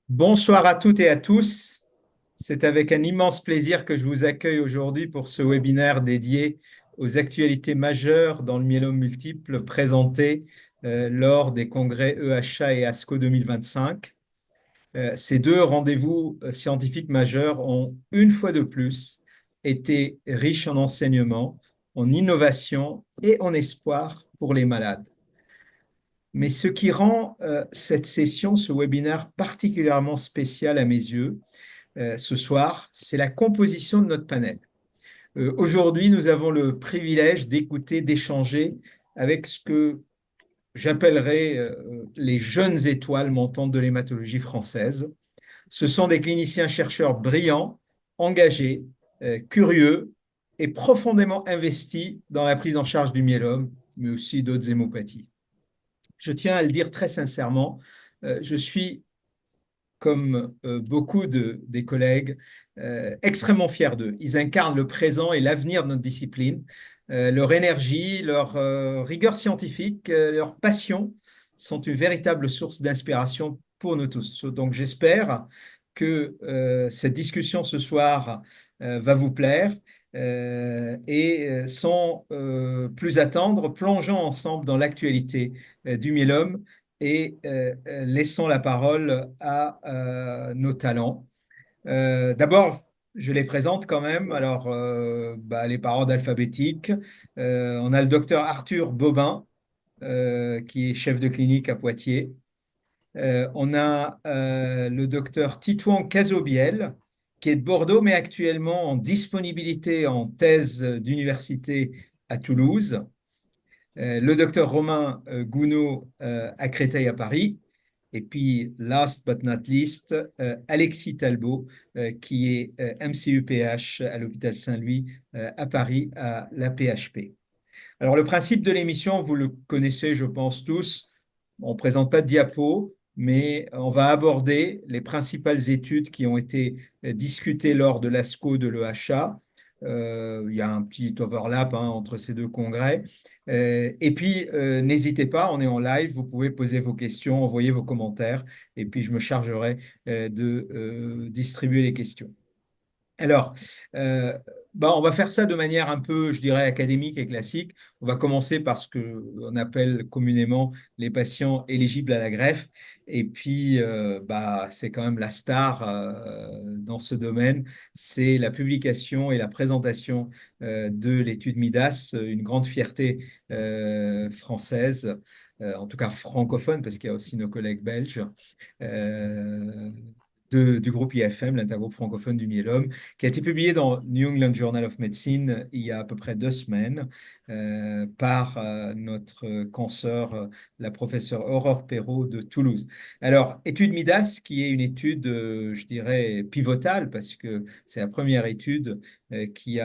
Bonsoir à toutes et à tous. C'est avec un immense plaisir que je vous accueille aujourd'hui pour ce webinaire dédié aux actualités majeures dans le myélome multiple présenté lors des congrès EHA et ASCO 2025. Ces deux rendez-vous scientifiques majeurs ont une fois de plus été riches en enseignements, en innovation et en espoir pour les malades. Mais ce qui rend cette session, ce webinaire particulièrement spécial à mes yeux, ce soir, c'est la composition de notre panel. Aujourd'hui, nous avons le privilège d'écouter, d'échanger avec ce que j'appellerais les jeunes étoiles montantes de l'hématologie française. Ce sont des cliniciens chercheurs brillants, engagés, curieux et profondément investis dans la prise en charge du myélome, mais aussi d'autres hémopathies. Je tiens à le dire très sincèrement, je suis comme beaucoup des collègues, extrêmement fiers d'eux. Ils incarnent le présent et l'avenir de notre discipline. Leur énergie, leur rigueur scientifique, leur passion sont une véritable source d'inspiration pour nous tous. Donc j'espère que cette discussion ce soir va vous plaire. Et sans plus attendre, plongeons ensemble dans l'actualité du myélome et laissons la parole à nos talents. D'abord, je les présente quand même. Alors, les par ordre alphabétique. On a le docteur Arthur Bobin, qui est chef de clinique à Poitiers. On a le docteur Titouan Cazobiel, qui est de Bordeaux, mais actuellement en disponibilité en thèse d'université à Toulouse. Le docteur Romain Gounod à Créteil à Paris. Et puis, last but not least, Alexis Talbot, qui est MCU-PH à l'hôpital Saint-Louis à Paris, à la PHP. Alors, le principe de l'émission, vous le connaissez, je pense tous. On ne présente pas de diapo, mais on va aborder les principales études qui ont été discutées lors de l'ASCO de l'EHA. Il y a un petit overlap entre ces deux congrès. Et puis, n'hésitez pas, on est en live, vous pouvez poser vos questions, envoyer vos commentaires, et puis je me chargerai de distribuer les questions. Alors, euh, on va faire ça de manière un peu, je dirais, académique et classique. On va commencer par ce qu'on appelle communément les patients éligibles à la greffe. Et puis, c'est quand même la star dans ce domaine. C'est la publication et la présentation de l'étude MIDAS, une grande fierté française, en tout cas francophone, parce qu'il y a aussi nos collègues belges. Euh, du groupe IFM, l'intergroupe francophone du myélome, qui a été publié dans New England Journal of Medicine il y a à peu près 2 semaines par notre consoeur, la professeure Aurore Perrault de Toulouse. Alors, étude MIDAS, qui est une étude, je dirais, pivotale, parce que c'est la première étude qui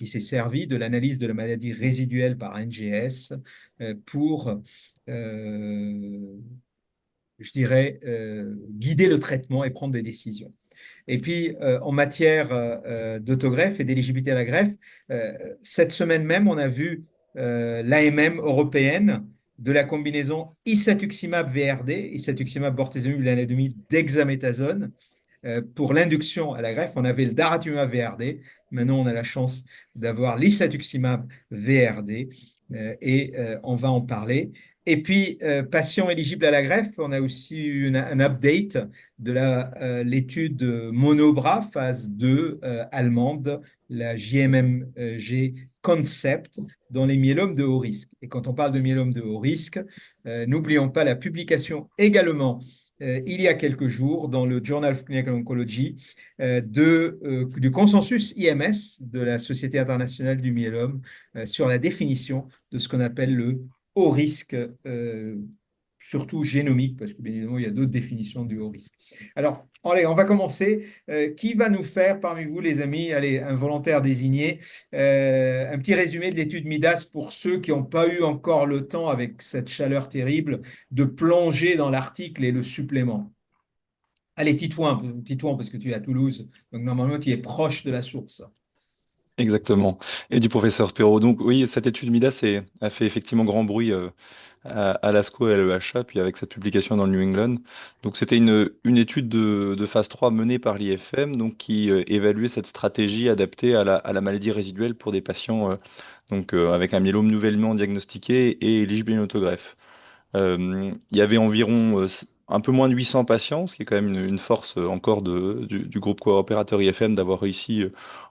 s'est servie de l'analyse de la maladie résiduelle par NGS pour je dirais, guider le traitement et prendre des décisions. Et puis, en matière d'autogreffe et d'éligibilité à la greffe, cette semaine même, on a vu l'AMM européenne de la combinaison isatuximab-VRD, isatuximab-bortezomib-lenalidomide dexaméthasone, pour l'induction à la greffe. On avait le daratumumab-VRD. Maintenant, on a la chance d'avoir l'isatuximab-VRD et on va en parler. Et puis, patients éligibles à la greffe, on a aussi eu un update de l'étude Monobras, phase 2 allemande, la JMMG Concept, dans les myélomes de haut risque. Et quand on parle de myélome de haut risque, n'oublions pas la publication également il y a quelques jours dans le Journal of Clinical Oncology du consensus IMS de la Société internationale du myélome sur la définition de ce qu'on appelle le haut risque, surtout génomique, parce que bien évidemment, il y a d'autres définitions du haut risque. Alors, allez, on va commencer. Qui va nous faire parmi vous, les amis, allez, un volontaire désigné, un petit résumé de l'étude MIDAS pour ceux qui n'ont pas eu encore le temps, avec cette chaleur terrible, de plonger dans l'article et le supplément. Allez, Titouan, parce que tu es à Toulouse, donc normalement tu es proche de la source. Exactement. Et du professeur Perrault. Donc oui, cette étude Midas a fait effectivement grand bruit à l'ASCO et à l'EHA, puis avec cette publication dans le New England. Donc c'était une étude de phase 3 menée par l'IFM, donc qui évaluait cette stratégie adaptée à la maladie résiduelle pour des patients avec un myélome nouvellement diagnostiqué et éligible à une autogreffe. Il y avait environ un peu moins de 800 patients, ce qui est quand même une force encore du groupe coopérateur IFM d'avoir réussi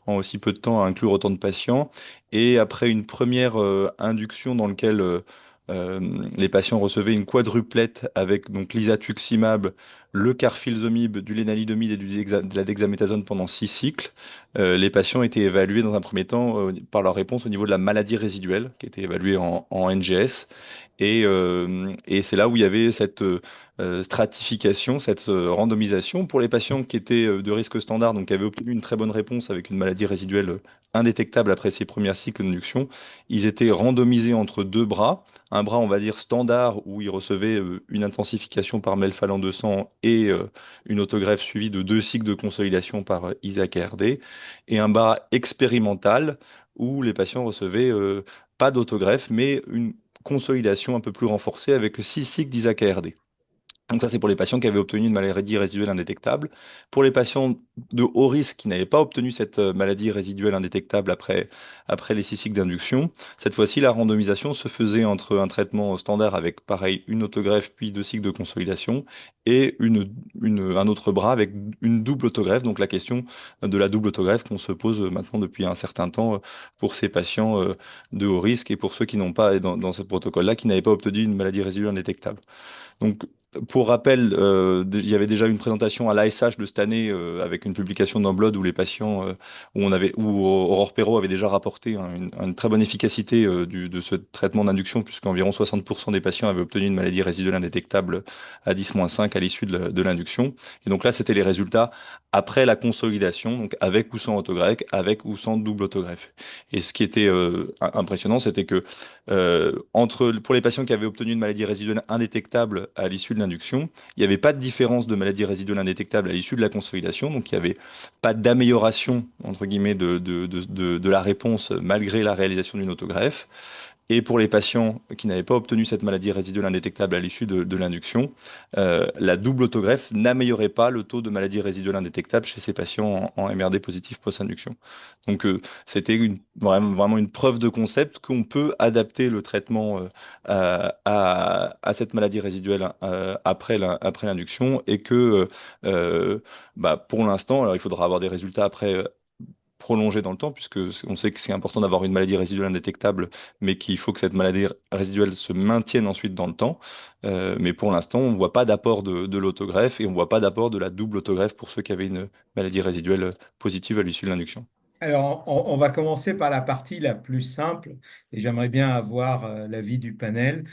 en aussi peu de temps à inclure autant de patients. Et après une première induction dans laquelle euh, les patients recevaient une quadruplette avec donc l'isatuximab, le carfilzomib, du lénalidomide et de la dexaméthasone pendant 6 cycles, les patients étaient évalués dans un premier temps par leur réponse au niveau de la maladie résiduelle, qui était évaluée en NGS. Et c'est là où il y avait cette stratification, cette randomisation pour les patients qui étaient de risque standard, donc qui avaient obtenu une très bonne réponse avec une maladie résiduelle indétectable après ces premiers cycles d'induction. Ils étaient randomisés entre deux bras, un bras on va dire standard où ils recevaient une intensification par melphalan 200 et une autogreffe suivie de 2 cycles de consolidation par Isaac ARD, et un bras expérimental où les patients recevaient pas d'autogreffe, mais une consolidation un peu plus renforcée avec 6 cycles d'Isaac ARD. Donc ça, c'est pour les patients qui avaient obtenu une maladie résiduelle indétectable. Pour les patients de haut risque qui n'avaient pas obtenu cette maladie résiduelle indétectable après les 6 cycles d'induction, cette fois-ci, la randomisation se faisait entre un traitement standard avec, pareil, une autogreffe puis 2 cycles de consolidation et un autre bras avec une double autogreffe. Donc la question de la double autogreffe qu'on se pose maintenant depuis un certain temps pour ces patients de haut risque et pour ceux qui n'ont pas, dans ce protocole-là, qui n'avaient pas obtenu une maladie résiduelle indétectable. Donc, pour rappel, il y avait déjà une présentation à l'ASH de cette année avec une publication dans Blood où les patients, où Aurore Perrault avait déjà rapporté une très bonne efficacité de ce traitement d'induction, puisqu'environ 60% des patients avaient obtenu une maladie résiduelle indétectable à 10-5 à l'issue de l'induction. Et donc là, c'était les résultats après la consolidation, donc avec ou sans autogreffe, avec ou sans double autogreffe. Et ce qui était impressionnant, c'était que pour les patients qui avaient obtenu une maladie résiduelle indétectable à l'issue de l'induction, il n'y avait pas de différence de maladie résiduelle indétectable à l'issue de la consolidation, donc il n'y avait pas d'amélioration, entre guillemets, de la réponse malgré la réalisation d'une autogreffe. Et pour les patients qui n'avaient pas obtenu cette maladie résiduelle indétectable à l'issue de l'induction, la double autogreffe n'améliorait pas le taux de maladie résiduelle indétectable chez ces patients en MRD positif post-induction. Donc c'était vraiment une preuve de concept qu'on peut adapter le traitement à cette maladie résiduelle après l'induction et que pour l'instant, alors il faudra avoir des résultats après prolongé dans le temps, puisque on sait que c'est important d'avoir une maladie résiduelle indétectable, mais qu'il faut que cette maladie résiduelle se maintienne ensuite dans le temps. Mais pour l'instant, on ne voit pas d'apport de l'autogreffe et on ne voit pas d'apport de la double autogreffe pour ceux qui avaient une maladie résiduelle positive à l'issue de l'induction. Alors, on va commencer par la partie la plus simple et j'aimerais bien avoir l'avis du panel.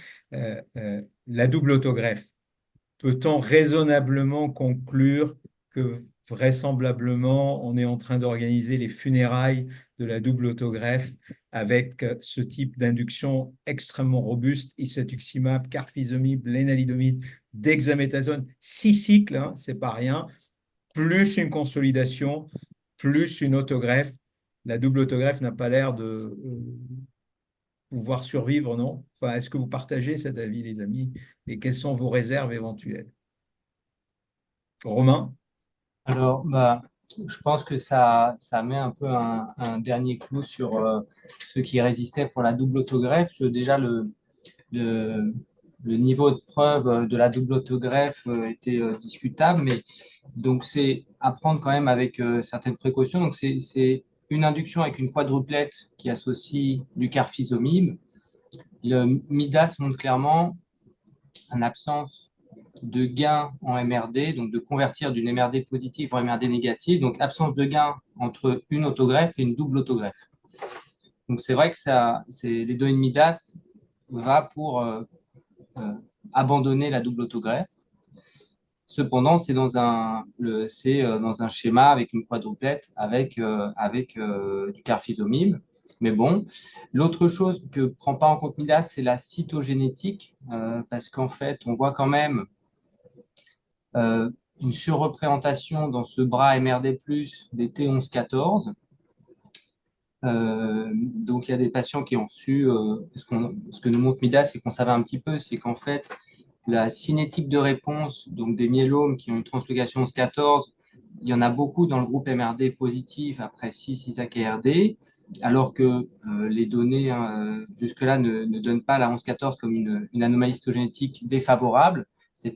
La double autogreffe. Peut-on raisonnablement conclure que vraisemblablement on est en train d'organiser les funérailles de la double autogreffe avec ce type d'induction extrêmement robuste, isatuximab, carfilzomib, lénalidomide, dexaméthasone, 6 cycles, hein, c'est pas rien, plus une consolidation, plus une autogreffe. La double autogreffe n'a pas l'air de pouvoir survivre, non? Enfin, est-ce que vous partagez cet avis, les amis? Et quelles sont vos réserves éventuelles? Romain? Alors, je pense que ça met un peu un dernier clou sur ceux qui résistaient pour la double autogreffe. Déjà, le, le niveau de preuve de la double autogreffe était discutable, mais donc c'est à prendre quand même avec certaines précautions. Donc, c'est une induction avec une quadruplette qui associe du carfilzomib. Le MIDAS montre clairement en absence de gain en MRD, donc de convertir d'une MRD positive en MRD négative, donc absence de gain entre une autogreffe et une double autogreffe. Donc c'est vrai que les données de MIDAS va pour abandonner la double autogreffe. Cependant, c'est dans un schéma avec une quadruplette avec du carfilzomib. Mais bon, l'autre chose que prend pas en compte MIDAS, c'est la cytogénétique, parce qu'en fait, on voit quand même euh, une surreprésentation dans ce bras MRD+, des T11-14. Donc, il y a des patients qui ont su, ce que nous montre Midas, c'est qu'on savait un petit peu, c'est qu'en fait, la cinétique de réponse, donc des myélomes qui ont une translocation 11-14, il y en a beaucoup dans le groupe MRD positif après 6 Isaac et RD, alors que les données jusque-là ne donnent pas la 11-14 comme une anomalie histogénétique défavorable. Ça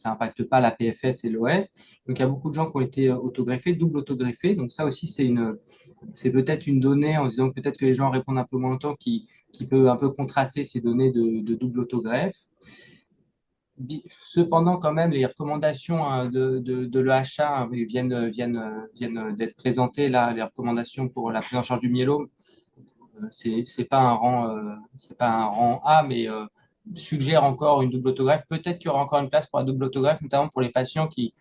impacte pas la PFS et l'OS. Donc il y a beaucoup de gens qui ont été autogreffés, double autogreffés. Donc ça aussi, c'est peut-être une donnée en disant peut-être que les gens répondent un peu moins longtemps qui peut un peu contraster ces données de double autogreffe. Cependant, quand même, les recommandations de l'EHA viennent d'être présentées là, les recommandations pour la prise en charge du myélome. C'est pas un rang, c'est pas un rang A, mais suggère encore une double autogreffe. Peut-être qu'il y aura encore une place pour la double autogreffe, notamment pour les patients qui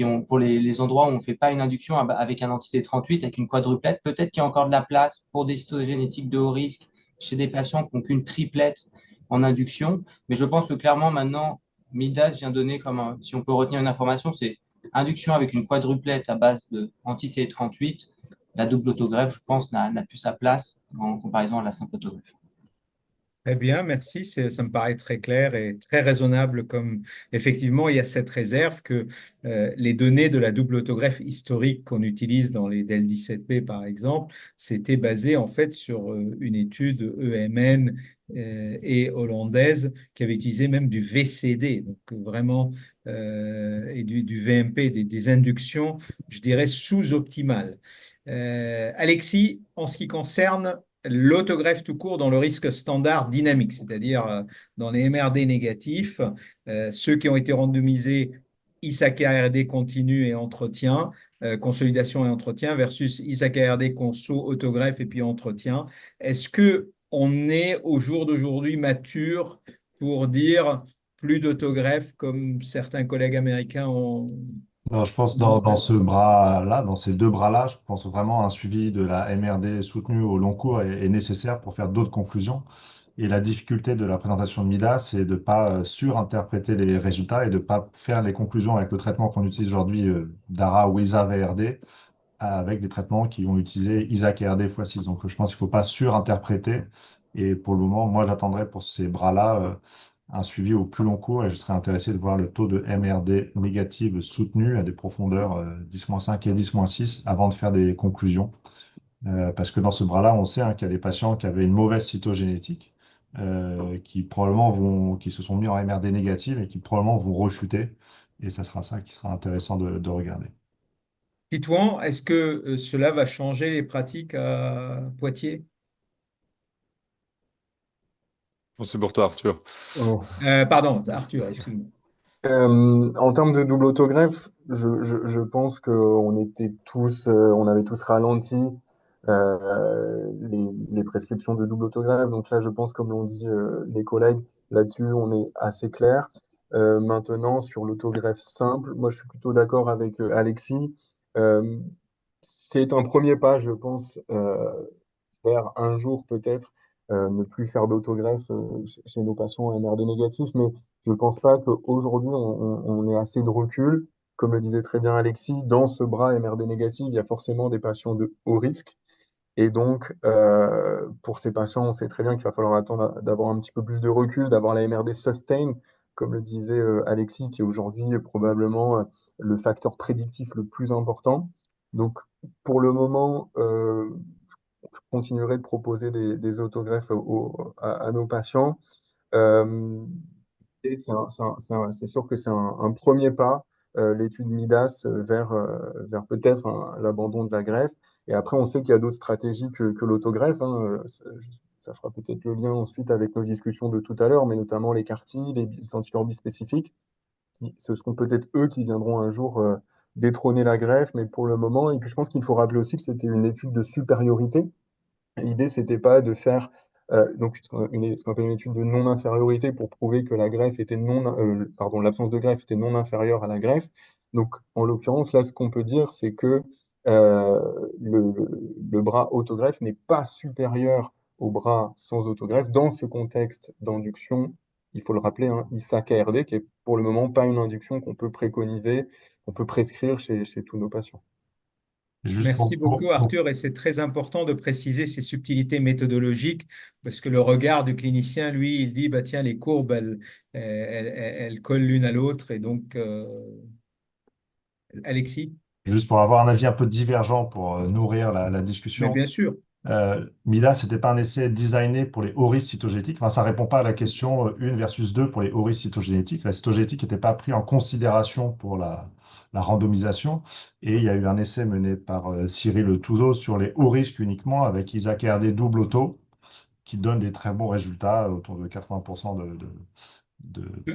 ont, pour les endroits où on ne fait pas une induction avec un anti 38 avec une quadruplette. Peut-être qu'il y a encore de la place pour des cytogénétiques de haut risque chez des patients qui n'ont qu'une triplette en induction. Mais je pense que clairement, maintenant, Midas vient donner si on peut retenir une information, c'est induction avec une quadruplette à base de anti-CD38. La double autogreffe, je pense, n'a plus sa place en comparaison à la simple autogreffe. Très bien, merci. Ça me paraît très clair et très raisonnable. Comme effectivement, il y a cette réserve que les données de la double autogreffe historique qu'on utilise dans les DEL17P, par exemple, c'était basé en fait sur une étude EMN et hollandaise qui avait utilisé même du VCD, donc vraiment, et du VMP, des inductions, je dirais, sous-optimales. Alexis, en ce qui concerne l'autogreffe tout court dans le risque standard dynamique, c'est-à-dire dans les MRD négatifs, ceux qui ont été randomisés ISAK-ARD continu et entretien, consolidation et entretien, versus ISAK-ARD conso, autogreffe et puis entretien. Est-ce que on est au jour d'aujourd'hui mature pour dire plus d'autogreffe comme certains collègues américains ont Non, je pense dans montré? ce bras-là, dans ces deux bras-là, je pense vraiment un suivi de la MRD soutenue au long cours est nécessaire pour faire d'autres conclusions. Et la difficulté de la présentation de MIDA, c'est de ne pas surinterpréter les résultats et de ne pas faire les conclusions avec le traitement qu'on utilise aujourd'hui, DARA ou ISA-VRD, avec des traitements qui vont utiliser ISAC et RD x6. Donc je pense qu'il ne faut pas surinterpréter. Et pour le moment, moi, j'attendrai pour ces bras-là un suivi au plus long cours et je serais intéressé de voir le taux de MRD négative soutenu à des profondeurs 10-5 et 10-6 avant de faire des conclusions. Parce que dans ce bras-là, on sait qu'il y a des patients qui avaient une mauvaise cytogénétique, qui probablement qui se sont mis en MRD négative et qui probablement vont rechuter. Et ça sera ça qui sera intéressant de regarder. Titouan, est-ce que cela va changer les pratiques à Poitiers? Bon, c'est pour toi, Arthur. Oh. Pardon, Arthur, excuse-moi. En termes de double autogreffe, je pense on avait tous ralenti les prescriptions de double autogreffe. Donc là, je pense, comme l'ont dit les collègues, là-dessus, on est assez clair. Maintenant, sur l'autogreffe simple, moi, je suis plutôt d'accord avec Alexis. Euh, c'est un premier pas, je pense, faire un jour peut-être ne plus faire d'autogreffe chez nos patients MRD négatifs, mais je ne pense pas qu'aujourd'hui on ait assez de recul. Comme le disait très bien Alexis, dans ce bras MRD négatif, il y a forcément des patients de haut risque. Et donc, pour ces patients, on sait très bien qu'il va falloir attendre d'avoir un petit peu plus de recul, d'avoir la MRD sustain, comme le disait Alexis, qui est aujourd'hui probablement le facteur prédictif le plus important. Donc, pour le moment, je continuerai de proposer des autogreffes à nos patients. Euh, et c'est sûr que c'est un premier pas, l'étude MIDAS, vers peut-être l'abandon de la greffe. Et après, on sait qu'il y a d'autres stratégies que l'autogreffe, hein. Ça fera peut-être le lien ensuite avec nos discussions de tout à l'heure, mais notamment les CAR-T, les anticorps bispécifiques. Ce seront peut-être eux qui viendront un jour détrôner la greffe, mais pour le moment, et puis je pense qu'il faut rappeler aussi que c'était une étude de supériorité. L'idée, c'était pas de faire ce qu'on appelle une étude de non-infériorité pour prouver que la greffe était pardon, l'absence de greffe était non inférieure à la greffe. Donc, en l'occurrence, là, ce qu'on peut dire, c'est que le bras autogreffe n'est pas supérieur au bras sans autogreffe dans ce contexte d'induction. Il faut le rappeler, hein, ISA-KRD, qui est pour le moment pas une induction qu'on peut préconiser, qu'on peut prescrire chez tous nos patients. Et juste Merci beaucoup, Arthur, et c'est très important de préciser ces subtilités méthodologiques parce que le regard du clinicien, lui, il dit, bah, tiens, les courbes, elles collent l'une à l'autre. Et donc, Alexis, juste pour avoir un avis un peu divergent pour nourrir la mais discussion, bien sûr, Mida, c'était pas un essai designé pour les hauts risques cytogénétiques. Enfin, ça répond pas à la question 1 versus 2 pour les hauts risques cytogénétiques. La cytogénétique n'était pas pris en considération pour la randomisation. Et il y a eu un essai mené par Cyril Touzeau sur les hauts risques uniquement avec Isaac RD double auto qui donne des très bons résultats autour de 80% de-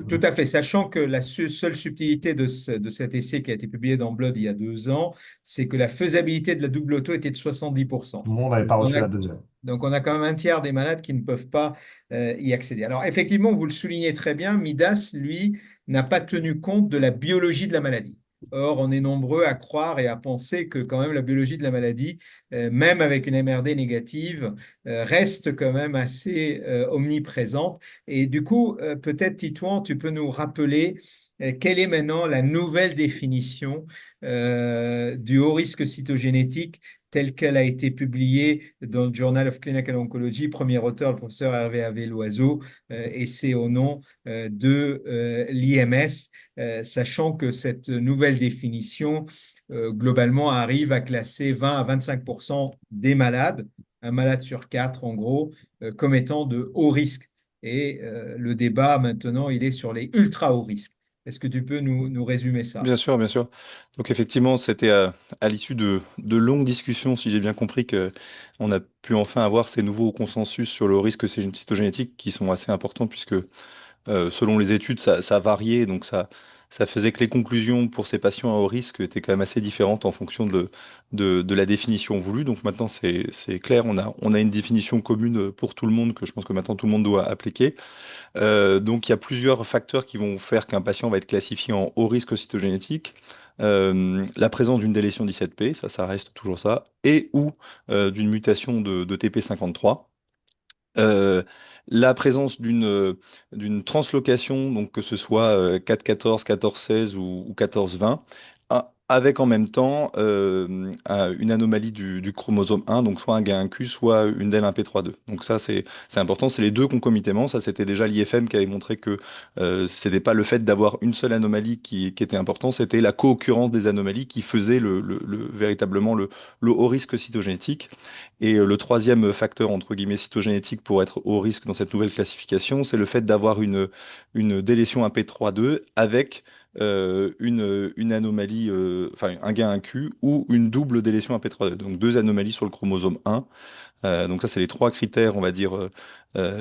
tout à fait. Sachant que la seule subtilité de cet essai qui a été publié dans Blood il y a 2 ans, c'est que la faisabilité de la double auto était de 70%. Tout le monde n'avait Donc, pas on reçu a la deuxième. Donc, on a quand même un tiers des malades qui ne peuvent pas y accéder. Alors, effectivement, vous le soulignez très bien, Midas, lui, n'a pas tenu compte de la biologie de la maladie. Or, on est nombreux à croire et à penser que quand même la biologie de la maladie, même avec une MRD négative, reste quand même assez omniprésente. Et du coup, peut-être, Titouan, tu peux nous rappeler quelle est maintenant la nouvelle définition du haut risque cytogénétique telle qu'elle a été publiée dans le Journal of Clinical Oncology, premier auteur, le professeur Hervé Avé-Loiseau, et c'est au nom de l'IMS, sachant que cette nouvelle définition, globalement, arrive à classer 20 à 25% des malades, un malade sur quatre en gros, comme étant de haut risque. Et le débat maintenant, il est sur les ultra hauts risques. Est-ce que tu peux nous résumer ça? Bien sûr, bien sûr. Donc effectivement, c'était à l'issue de longues discussions, si j'ai bien compris, que on a pu enfin avoir ces nouveaux consensus sur le risque cytogénétique qui sont assez importants puisque selon les études, ça variait, donc ça faisait que les conclusions pour ces patients à haut risque étaient quand même assez différentes en fonction de la définition voulue. Donc maintenant, c'est clair, on a une définition commune pour tout le monde que je pense que maintenant tout le monde doit appliquer. Donc il y a plusieurs facteurs qui vont faire qu'un patient va être classifié en haut risque cytogénétique. La présence d'une délétion 17P, ça reste toujours ça, et ou d'une mutation de TP53. Euh, la présence d'une translocation, donc que ce soit 4-14, 14-16 ou 14-20, avec en même temps une anomalie du chromosome 1, donc soit un gain Q, soit une DEL 1P32. Donc ça, c'est important, c'est les deux concomitamment. Ça, c'était déjà l'IFM qui avait montré que c'était pas le fait d'avoir une seule anomalie qui était important, c'était la co-occurrence des anomalies qui faisait véritablement le haut risque cytogénétique. Et le troisième facteur, entre guillemets, cytogénétique pour être haut risque dans cette nouvelle classification, c'est le fait d'avoir une délétion AP32 avec une anomalie, enfin un gain Q ou une double délétion AP32. Donc deux anomalies sur le chromosome 1. Donc ça, c'est les trois critères, on va dire,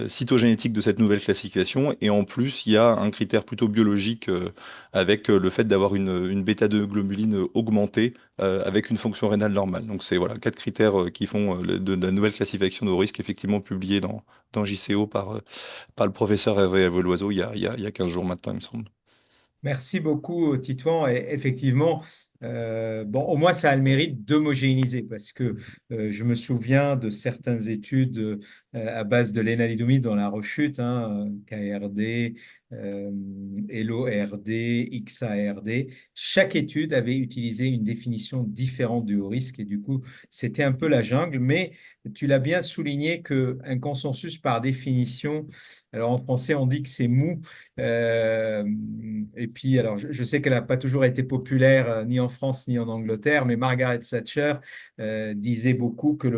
cytogénétiques de cette nouvelle classification. Et en plus, il y a un critère plutôt biologique avec le fait d'avoir une bêta-2-globuline augmentée avec une fonction rénale normale. Donc c'est voilà, quatre critères qui font de la nouvelle classification de risque, effectivement publiée dans JCO par le professeur Hervé Loiseau il y a 15 jours maintenant, il me semble. Merci beaucoup, Titouan. Et effectivement, bon, au moins, ça a le mérite d'homogénéiser parce que je me souviens de certaines études à base de lénaligdomide dans la rechute, hein, KRD, ELO-RD, XA-RD. Chaque étude avait utilisé une définition différente du haut risque et du coup, c'était un peu la jungle. Mais tu l'as bien souligné qu'un consensus par définition, alors en français, on dit que c'est mou. Euh, et puis, alors, je sais qu'elle n'a pas toujours été populaire ni en France ni en Angleterre, mais Margaret Thatcher disait beaucoup que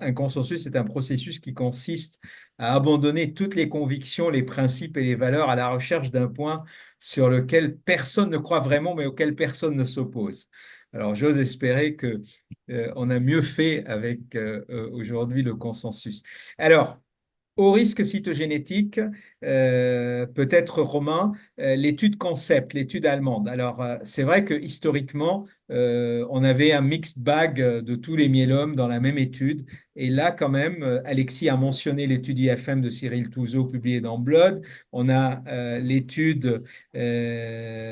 un consensus, c'est un processus qui consiste à abandonner toutes les convictions, les principes et les valeurs à la recherche d'un point sur lequel personne ne croit vraiment, mais auquel personne ne s'oppose. Alors, j'ose espérer que on a mieux fait avec aujourd'hui le consensus. Alors, au risque cytogénétique, peut-être Romain, l'étude concept, l'étude allemande. Alors, c'est vrai que historiquement, on avait un mixed bag de tous les myélomes dans la même étude. Et là, quand même, Alexis a mentionné l'étude IFM de Cyril Touzeau publiée dans Blood. On a l'étude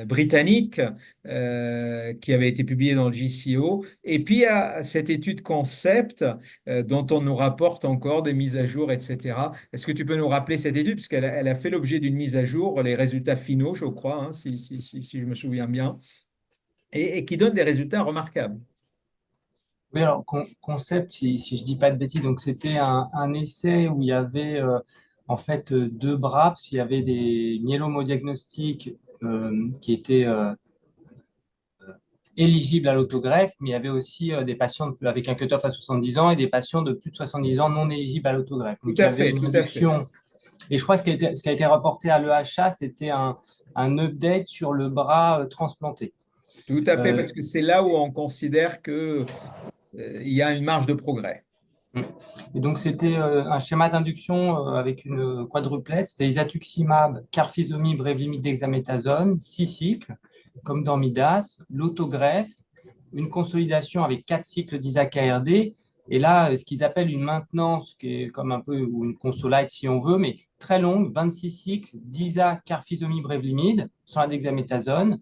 britannique qui avait été publiée dans le JCO. Et puis, il y a cette étude concept dont on nous rapporte encore des mises à jour, etc. Est-ce que tu peux nous rappeler cette étude? Parce elle a fait l'objet d'une mise à jour, les résultats finaux, je crois, hein, si je me souviens bien, et qui donne des résultats remarquables. Oui, alors concept, si je dis pas de bêtises, donc c'était un essai où il y avait en fait deux bras, parce qu'il y avait des myélomodiagnostiques qui étaient éligibles à l'autogreffe, mais il y avait aussi des patients avec un cutoff à 70 ans et des patients de plus de 70 ans non éligibles à l'autogreffe. Tout Donc il y à avait fait, une tout à fait. induction. Et je crois que ce qui a été rapporté à l'EHA, c'était un update sur le bras transplanté. Tout à fait, Euh, parce que c'est là où on considère que, il y a une marge de progrès. Et donc, c'était un schéma d'induction avec une quadruplette. C'était isatuximab, carfilzomib, Revlimid, dexaméthasone, 6 cycles, comme dans Midas, l'autogreffe, une consolidation avec 4 cycles d'ISAK-ARD. Et là, ce qu'ils appellent une maintenance, qui est comme un peu ou une consolide si on veut, mais très longue, 26 cycles d'ISA, carfilzomib, Revlimid, sans la dexaméthasone,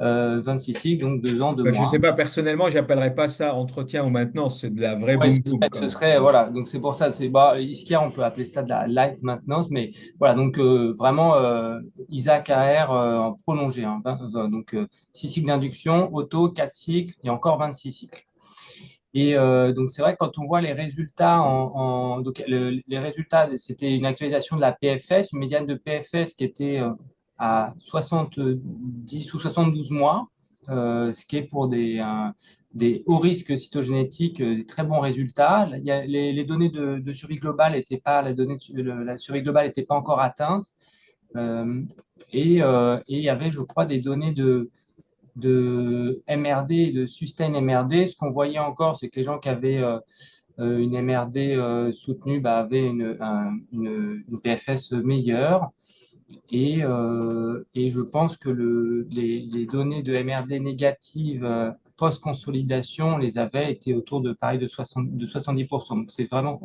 26 cycles, donc 2 ans, 2 Ben, je ne sais mois. pas, personnellement, j'appellerais pas ça entretien ou maintenance, c'est de la vraie Ouais, boum boum, ce quoi. serait, voilà, donc c'est pour ça, c'est bah, Ischia, on peut appeler ça de la light maintenance, mais voilà, donc vraiment Isaac AR en prolongé, hein, donc 6 cycles d'induction, auto, 4 cycles et encore 26 cycles. Et donc c'est vrai que quand on voit les résultats, donc les résultats, c'était une actualisation de la PFS, une médiane de PFS qui était à 70 ou 72 mois, ce qui est pour des hauts risques cytogénétiques, des très bons résultats. Il y a les données de survie globale n'étaient pas, la survie globale n'était pas encore atteinte. Euh, et il y avait, je crois, des données de MRD et de sustain MRD. Ce qu'on voyait encore, c'est que les gens qui avaient une MRD soutenue avaient une PFS meilleure. Et je pense que les données de MRD négatives post-consolidation, les avaient été autour de pareil de 70%. Donc c'est vraiment,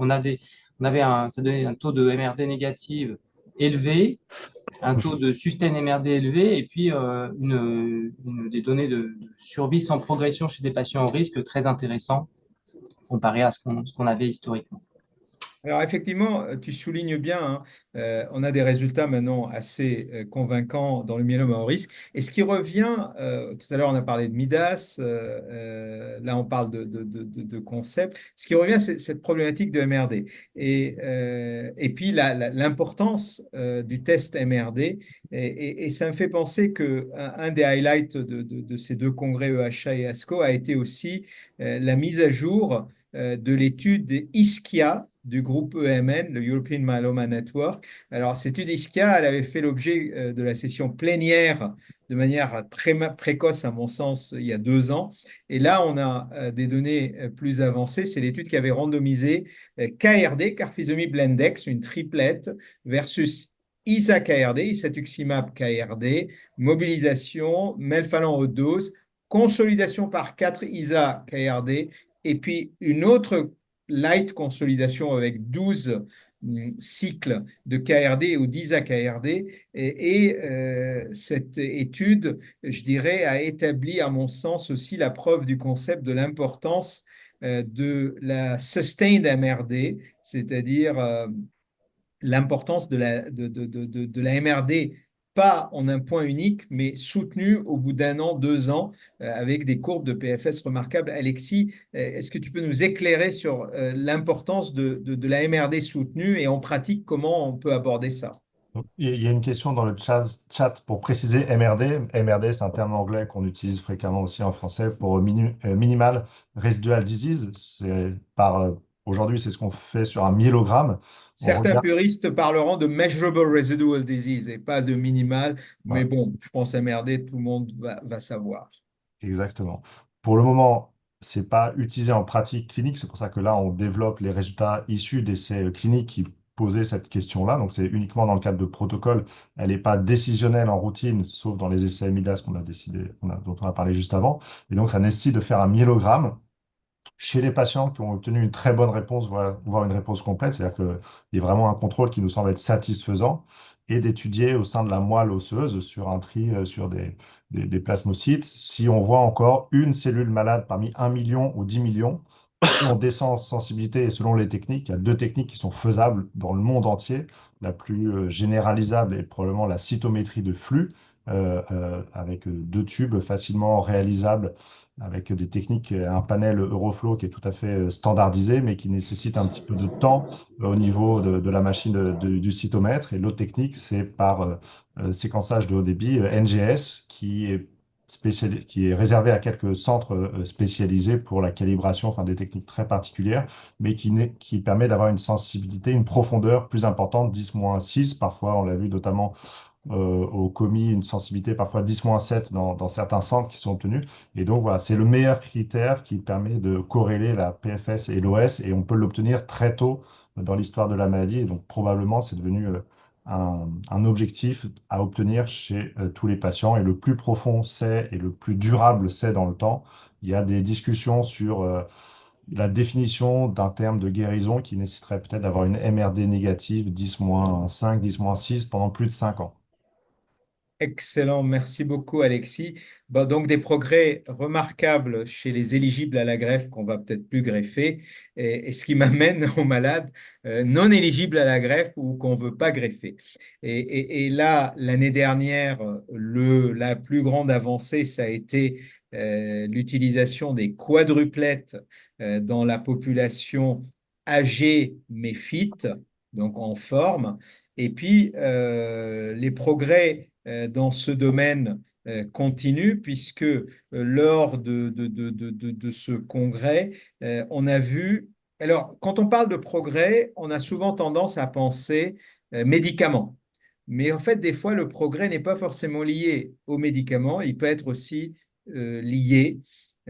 ça donnait un taux de MRD négative élevé, un taux de sustain MRD élevé, et puis des données de survie sans progression chez des patients au risque très intéressant comparé à ce qu'on avait historiquement. Alors effectivement, tu soulignes bien, hein, on a des résultats maintenant assez convaincants dans le myélome à haut risque. Et ce qui revient, tout à l'heure on a parlé de Midas, là on parle de concept. Ce qui revient, c'est cette problématique de MRD. Et puis l'importance du test MRD. Et ça me fait penser que un des highlights de ces deux congrès EHA et ASCO a été aussi la mise à jour de l'étude ISKIA du groupe EMN, le European Myeloma Network. Alors, cette étude ISKIA, elle avait fait l'objet de la session plénière de manière très précoce, à mon sens, il y a 2 ans. Et là, on a des données plus avancées. C'est l'étude qui avait randomisé KRD, carfilzomib Blendex, une triplette, versus ISA-KRD, isatuximab KRD, mobilisation, melphalan haute dose, consolidation par 4 ISA-KRD, et puis une autre light consolidation avec 12 cycles de KRD ou 10 AKRD. Cette étude, je dirais, a établi, à mon sens, aussi la preuve du concept de l'importance de la sustained MRD, c'est-à-dire l'importance de la MRD, pas en un point unique, mais soutenue au bout d'un an, 2 ans, avec des courbes de PFS remarquables. Alexis, est-ce que tu peux nous éclairer sur l'importance de la MRD soutenue et en pratique, comment on peut aborder ça? Donc, il y a une question dans le chat pour préciser MRD. MRD, c'est un terme anglais qu'on utilise fréquemment aussi en français pour minimal residual disease. Aujourd'hui, c'est ce qu'on fait sur un myélogramme. On Certains regarde. puristes parleront de measurable residual disease et pas de minimal, mais Voilà. bon, je pense MRD, tout le monde va savoir. Exactement. Pour le moment, c'est pas utilisé en pratique clinique. C'est pour ça que là, on développe les résultats issus d'essais cliniques qui posaient cette question-là. Donc, c'est uniquement dans le cadre de protocole. Elle n'est pas décisionnelle en routine, sauf dans les essais MIDAS dont on a parlé juste avant. Et donc, ça nécessite de faire un myélogramme chez les patients qui ont obtenu une très bonne réponse, voire une réponse complète, c'est-à-dire qu'il y a vraiment un contrôle qui nous semble être satisfaisant, et d'étudier au sein de la moelle osseuse sur un tri sur des plasmocytes, si on voit encore une cellule malade parmi 1 million ou 10 millions. Plus on descend en sensibilité et selon les techniques, il y a deux techniques qui sont faisables dans le monde entier. La plus généralisable est probablement la cytométrie de flux, avec deux tubes facilement réalisables, avec des techniques, un panel Euroflow qui est tout à fait standardisé, mais qui nécessite un petit peu de temps au niveau de la machine du cytomètre. Et l'autre technique, c'est par séquençage de haut débit, NGS, qui est réservé à quelques centres spécialisés pour la calibration, enfin des techniques très particulières, mais qui permet d'avoir une sensibilité, une profondeur plus importante, 10-6. Parfois, on l'a vu notamment au commis, une sensibilité parfois 10-7 dans certains centres qui sont obtenus. Et donc voilà, c'est le meilleur critère qui permet de corréler la PFS et l'OS, et on peut l'obtenir très tôt dans l'histoire de la maladie. Et donc probablement, c'est devenu un objectif à obtenir chez tous les patients. Et le plus profond c'est, et le plus durable c'est dans le temps. Il y a des discussions sur la définition d'un terme de guérison qui nécessiterait peut-être d'avoir une MRD négative 10-5, 10-6 pendant plus de 5 ans. Excellent, merci beaucoup Alexis. Bon, donc des progrès remarquables chez les éligibles à la greffe qu'on va peut-être plus greffer, et ce qui m'amène aux malades non éligibles à la greffe ou qu'on veut pas greffer. Et là, l'année dernière, la plus grande avancée, ça a été l'utilisation des quadruplettes dans la population âgée mais fit, donc en forme. Et puis, les progrès dans ce domaine continue, puisque lors de ce congrès, on a vu, alors quand on parle de progrès, on a souvent tendance à penser médicaments. Mais en fait, des fois, le progrès n'est pas forcément lié aux médicaments, il peut être aussi lié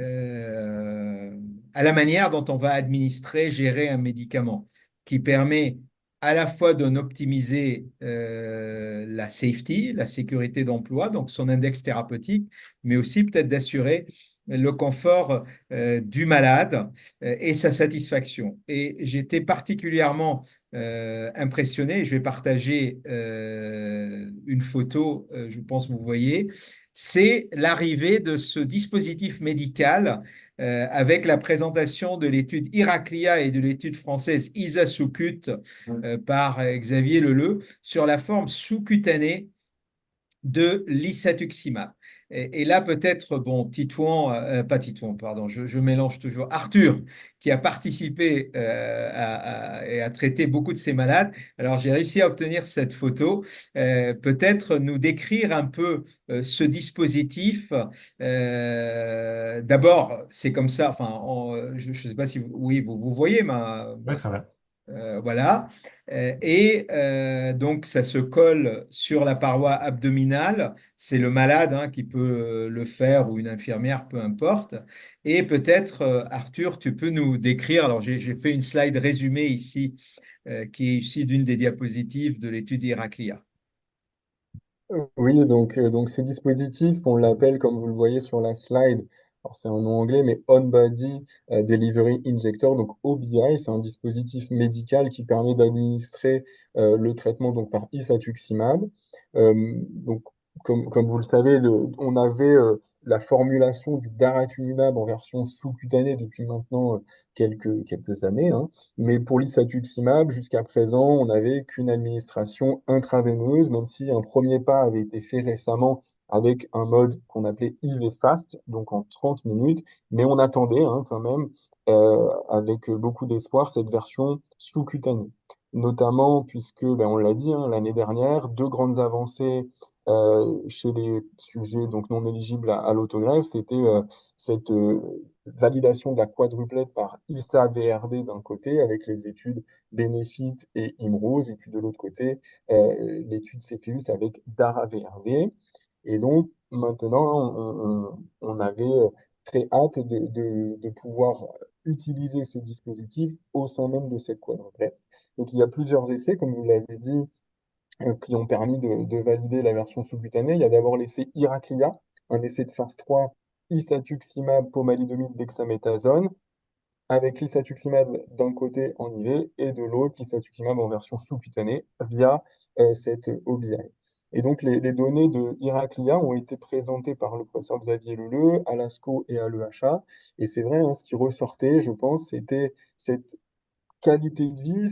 euh, à la manière dont on va administrer, gérer un médicament, qui permet à la fois d'en optimiser la safety, la sécurité d'emploi, donc son index thérapeutique, mais aussi peut-être d'assurer le confort du malade et sa satisfaction. Et j'étais particulièrement impressionné, je vais partager une photo, je pense que vous voyez, c'est l'arrivée de ce dispositif médical avec la présentation de l'étude Heraclia et de l'étude française ISA-SOUCUT par Xavier Leleu sur la forme sous-cutanée de l'isatuximab. Et là, peut-être, bon, Titouan, pas Titouan, pardon, je mélange toujours, Arthur, qui a participé et a traité beaucoup de ces malades. Alors, j'ai réussi à obtenir cette photo. Peut-être nous décrire un peu ce dispositif. D'abord, c'est comme ça, enfin, je ne sais pas si oui, vous voyez Oui, très bien. voilà. Et donc, ça se colle sur la paroi abdominale. C'est le malade hein, qui peut le faire ou une infirmière, peu importe. Et peut-être, Arthur, tu peux nous décrire. Alors, j'ai fait une slide résumée ici, qui est issue d'une des diapositives de l'étude Heraclia. Oui, donc ce dispositif, on l'appelle, comme vous le voyez sur la slide, alors c'est un nom anglais, mais On Body Delivery Injector, donc OBI, c'est un dispositif médical qui permet d'administrer le traitement donc, par isatuximab. Donc, comme vous le savez, on avait la formulation du daratumumab en version sous-cutanée depuis maintenant quelques années, hein. Mais pour l'isatuximab, jusqu'à présent, on n'avait qu'une administration intraveineuse, même si un premier pas avait été fait récemment avec un mode qu'on appelait IV Fast, donc en 30 minutes, mais on attendait hein, quand même, avec beaucoup d'espoir, cette version sous-cutanée. Notamment puisque, ben, on l'a dit hein, l'année dernière, deux grandes avancées chez les sujets donc non éligibles à l'autogreffe, c'était cette validation de la quadruplette par ISA-VRD d'un côté, avec les études Benefit et IMROSE, et puis de l'autre côté, l'étude Cepheus avec DARA-VRD. Et donc, maintenant, on avait très hâte de pouvoir utiliser ce dispositif au sein même de cette quadruplette. Donc, il y a plusieurs essais, comme vous l'avez dit, qui ont permis de valider la version sous-cutanée. Il y a d'abord l'essai Heraclia, un essai de phase 3, isatuximab, pomalidomide, dexaméthasone, avec l'isatuximab d'un côté en IV et de l'autre l'isatuximab en version sous-cutanée via cette OBI. Et donc les données de Heraclia ont été présentées par le professeur Xavier Leleu à l'ASCO et à l'EHA. Et c'est vrai, hein, ce qui ressortait, je pense, c'était cette qualité de vie,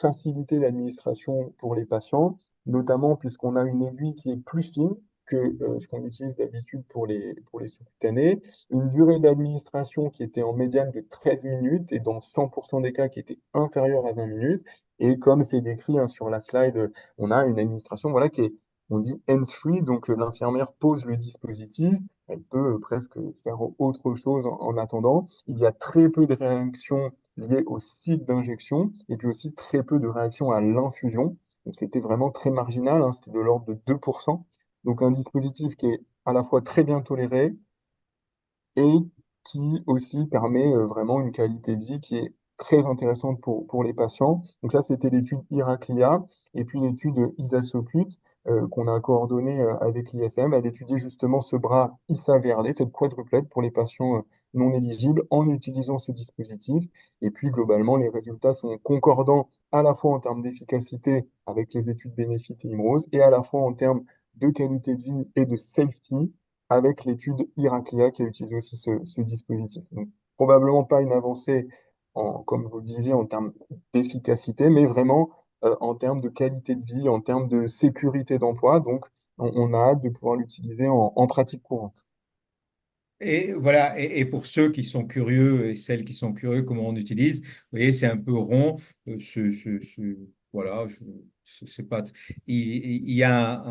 facilité d'administration pour les patients, notamment puisqu'on a une aiguille qui est plus fine que ce qu'on utilise d'habitude pour les sous-cutanés, une durée d'administration qui était en médiane de 13 minutes et dans 100% des cas qui était inférieure à 20 minutes. Et comme c'est décrit hein, sur la slide, on a une administration voilà, qui est, on dit hands-free, donc l'infirmière pose le dispositif, elle peut presque faire autre chose en attendant. Il y a très peu de réactions liées au site d'injection et puis aussi très peu de réactions à l'infusion. Donc c'était vraiment très marginal, hein, c'était de l'ordre de 2%. Donc un dispositif qui est à la fois très bien toléré, et qui aussi permet vraiment une qualité de vie qui est très intéressante pour les patients. Donc ça, c'était l'étude Heraclia et puis l'étude Isasocute qu'on a coordonnée avec l'IFM. Elle étudiait justement ce bras ISA-VRD, cette quadruplette pour les patients non éligibles en utilisant ce dispositif. Et puis globalement, les résultats sont concordants à la fois en termes d'efficacité avec les études Benefit et IMROSE et à la fois en termes de qualité de vie et de safety avec l'étude Heraclia qui a utilisé aussi ce dispositif. Donc, probablement pas une avancée, comme vous le disiez, en termes d'efficacité, mais vraiment en termes de qualité de vie, en termes de sécurité d'emploi. Donc, on a hâte de pouvoir l'utiliser en pratique courante. Et voilà, et pour ceux qui sont curieux et celles qui sont curieux comment on utilise, vous voyez, c'est un peu rond. Voilà, c'est pas. Il y a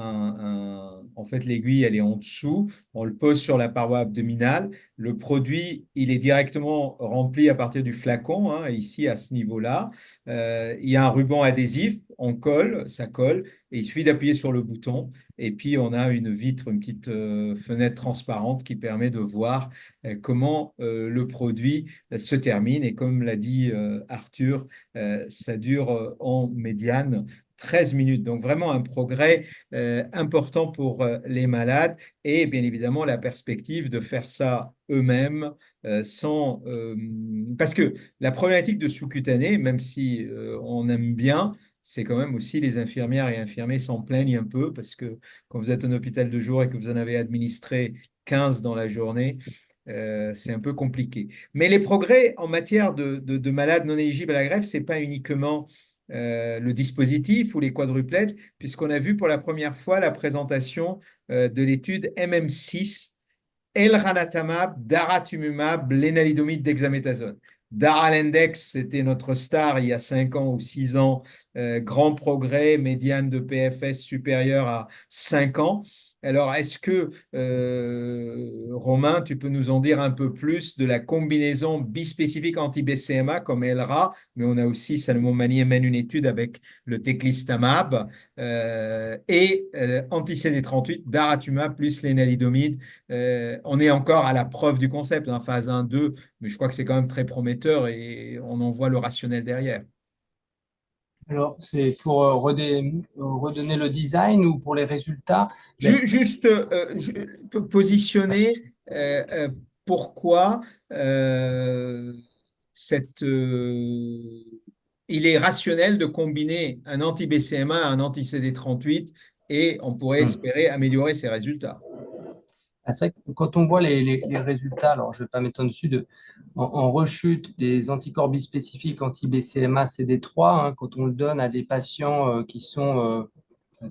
en fait, l'aiguille, elle est en dessous. On le pose sur la paroi abdominale. Le produit, il est directement rempli à partir du flacon, hein, ici à ce niveau-là. Il y a un ruban adhésif. On colle, ça colle, et il suffit d'appuyer sur le bouton. Et puis, on a une vitre, une petite fenêtre transparente qui permet de voir comment le produit se termine. Et comme l'a dit Arthur, ça dure en médiane 13 minutes. Donc, vraiment un progrès important pour les malades et bien évidemment la perspective de faire ça eux-mêmes sans... Parce que la problématique de sous-cutané, même si on aime bien, c'est quand même aussi les infirmières et infirmiers s'en plaignent un peu parce que quand vous êtes en hôpital de jour et que vous en avez administré 15 dans la journée, c'est un peu compliqué. Mais les progrès en matière de malades non éligibles à la greffe, ce n'est pas uniquement le dispositif ou les quadruplettes, puisqu'on a vu pour la première fois la présentation de l'étude MM6, elranatamab, daratumumab, lénalidomide, dexaméthasone. Daralindex, c'était notre star il y a 5 ans ou 6 ans. Grand progrès, médiane de PFS supérieure à 5 ans. Alors, est-ce que, Romain, tu peux nous en dire un peu plus de la combinaison bispécifique anti-BCMA comme ELRA, mais on a aussi, Salomon Mani mène une étude avec le teclistamab et anti-CD38, daratumumab plus lénalidomide. On est encore à la preuve du concept, en phase 1-2, mais je crois que c'est quand même très prometteur et on en voit le rationnel derrière. Alors, c'est pour redonner le design ou pour les résultats? Juste positionner pourquoi euh, cette, il est rationnel de combiner un anti-BCMA à un anti-CD38 et on pourrait espérer améliorer ses résultats. C'est vrai que quand on voit les résultats, alors je ne vais pas m'étendre dessus, en rechute des anticorps bispécifiques anti-BCMA CD3, hein, quand on le donne à des patients qui sont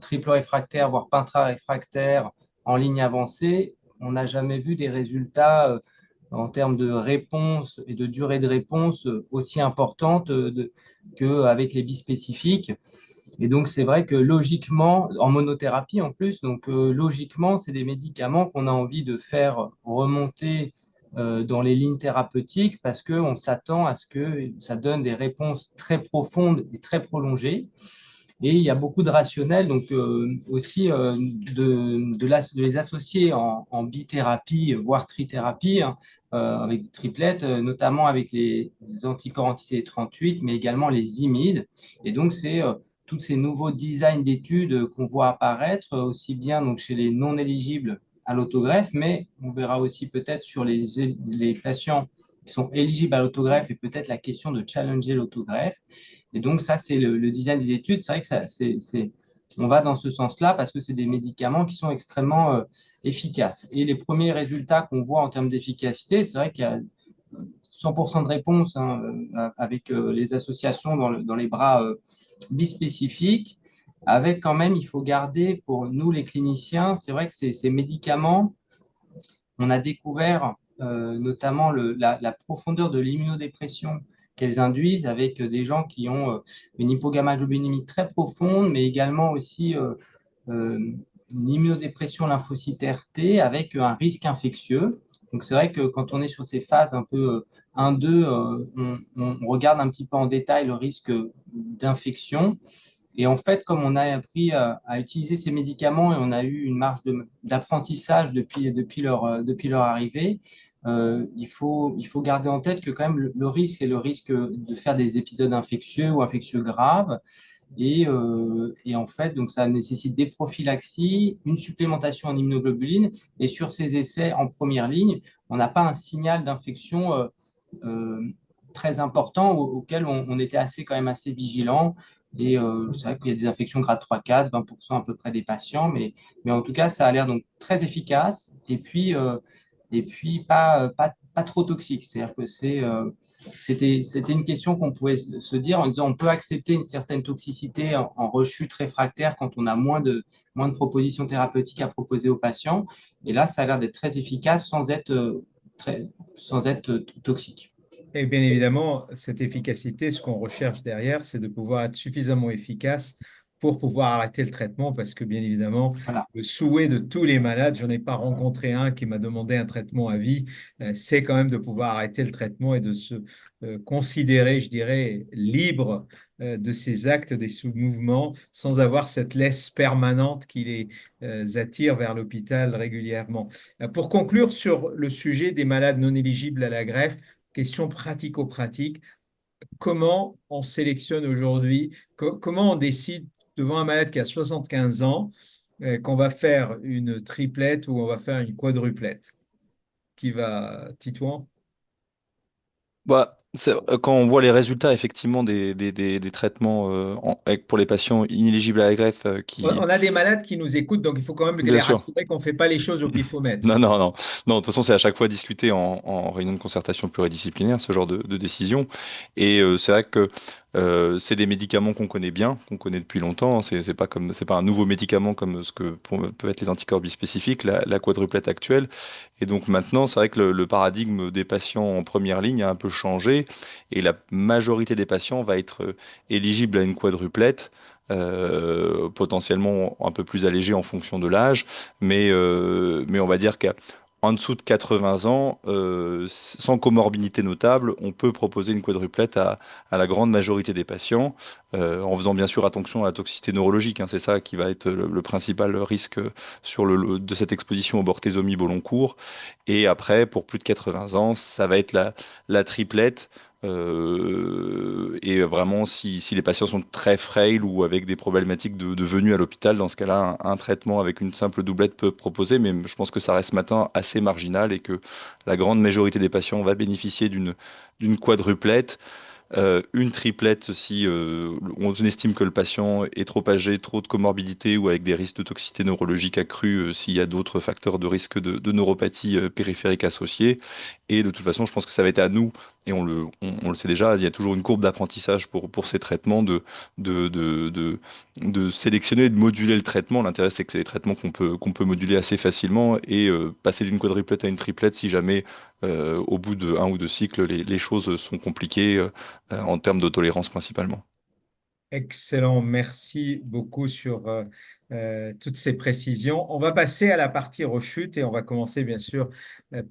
triple réfractaires, voire pentra-réfractaires en ligne avancée, on n'a jamais vu des résultats en termes de réponse et de durée de réponse aussi importantes qu'avec les bispécifiques. Et donc, c'est vrai que logiquement, en monothérapie en plus, donc logiquement, c'est des médicaments qu'on a envie de faire remonter dans les lignes thérapeutiques parce qu'on s'attend à ce que ça donne des réponses très profondes et très prolongées. Et il y a beaucoup de rationnels, donc aussi de les associer en bithérapie, voire trithérapie, hein, avec des triplettes, notamment avec les anticorps anti-CD38, mais également les IMID. Et donc, c'est tous ces nouveaux designs d'études qu'on voit apparaître, aussi bien donc, chez les non éligibles à l'autogreffe, mais on verra aussi peut-être sur les patients qui sont éligibles à l'autogreffe et peut-être la question de challenger l'autogreffe. Et donc, ça, c'est le design des études. C'est vrai que on va dans ce sens-là parce que c'est des médicaments qui sont extrêmement efficaces. Et les premiers résultats qu'on voit en termes d'efficacité, c'est vrai qu'il y a 100% de réponse hein, avec les associations dans les bras bispécifiques. Avec quand même, il faut garder pour nous les cliniciens, c'est vrai que ces médicaments, on a découvert notamment la profondeur de l'immunodépression qu'elles induisent avec des gens qui ont une hypogammaglobulinémie très profonde, mais également aussi une immunodépression lymphocytaire T avec un risque infectieux. Donc c'est vrai que quand on est sur ces phases un peu 1-2, on regarde un petit peu en détail le risque d'infection. Et en fait, comme on a appris à utiliser ces médicaments et on a eu une marge d'apprentissage depuis leur arrivée, il faut garder en tête que quand même le risque est le risque de faire des épisodes infectieux ou infectieux graves. Et en fait, donc ça nécessite des prophylaxies, une supplémentation en immunoglobuline. Et sur ces essais en première ligne, on n'a pas un signal d'infection euh, très important auquel on était quand même assez vigilant. Et c'est vrai qu'il y a des infections grade 3-4, 20% à peu près des patients, mais en tout cas, ça a l'air donc très efficace et puis pas trop toxique. C'est-à-dire que c'était une question qu'on pouvait se dire en disant on peut accepter une certaine toxicité en rechute réfractaire quand on a moins de propositions thérapeutiques à proposer aux patients. Et là, ça a l'air d'être très efficace sans être toxique. Et bien évidemment, cette efficacité, ce qu'on recherche derrière, c'est de pouvoir être suffisamment efficace pour pouvoir arrêter le traitement, parce que bien évidemment, Voilà. le souhait de tous les malades, j'en ai pas rencontré un qui m'a demandé un traitement à vie, c'est quand même de pouvoir arrêter le traitement et de se considérer, je dirais, libre de ses actes, des sous-mouvements, sans avoir cette laisse permanente qui les attire vers l'hôpital régulièrement. Pour conclure sur le sujet des malades non éligibles à la greffe, question pratico-pratique, comment on sélectionne aujourd'hui, comment on décide devant un malade qui a 75 ans qu'on va faire une triplette ou on va faire une quadruplette? Qui va, Titouan? Bah, quand on voit les résultats effectivement des traitements pour les patients inéligibles à la greffe On a des malades qui nous écoutent, donc il faut quand même bien les sûr. rassurer qu'on ne fait pas les choses au pifomètre. Non, non, non. Non, de toute façon, c'est à chaque fois discuté en réunion de concertation pluridisciplinaire, ce genre de décision. Et c'est vrai que c'est des médicaments qu'on connaît bien, qu'on connaît depuis longtemps. C'est pas un nouveau médicament comme ce que peuvent être les anticorps bispécifiques, la quadruplette actuelle. Et donc maintenant, c'est vrai que le paradigme des patients en première ligne a un peu changé. Et la majorité des patients va être éligible à une quadruplette. Potentiellement un peu plus allégé en fonction de l'âge, mais on va dire qu'en dessous de 80 ans, sans comorbidité notable, on peut proposer une quadruplette à la grande majorité des patients, en faisant bien sûr attention à la toxicité neurologique, hein. C'est ça qui va être le principal risque de cette exposition au bortezomib au long cours. Et après, pour plus de 80 ans, ça va être la triplette. Et vraiment, si les patients sont très frails ou avec des problématiques de venue à l'hôpital, dans ce cas-là, un traitement avec une simple doublette peut proposer, mais je pense que ça reste maintenant assez marginal et que la grande majorité des patients va bénéficier d'une quadruplette. Une triplette si on estime que le patient est trop âgé, trop de comorbidité ou avec des risques de toxicité neurologique accrue s'il y a d'autres facteurs de risque de neuropathie périphérique associés. Et de toute façon, je pense que ça va être à nous, et on le sait déjà, il y a toujours une courbe d'apprentissage pour ces traitements de, de, de, de sélectionner et de moduler le traitement. L'intérêt, c'est que c'est des traitements qu'on peut moduler assez facilement et passer d'une quadruplette à une triplette si jamais au bout de un ou deux cycles, les choses sont compliquées en termes de tolérance principalement. Excellent, merci beaucoup sur toutes ces précisions. On va passer à la partie rechute et on va commencer bien sûr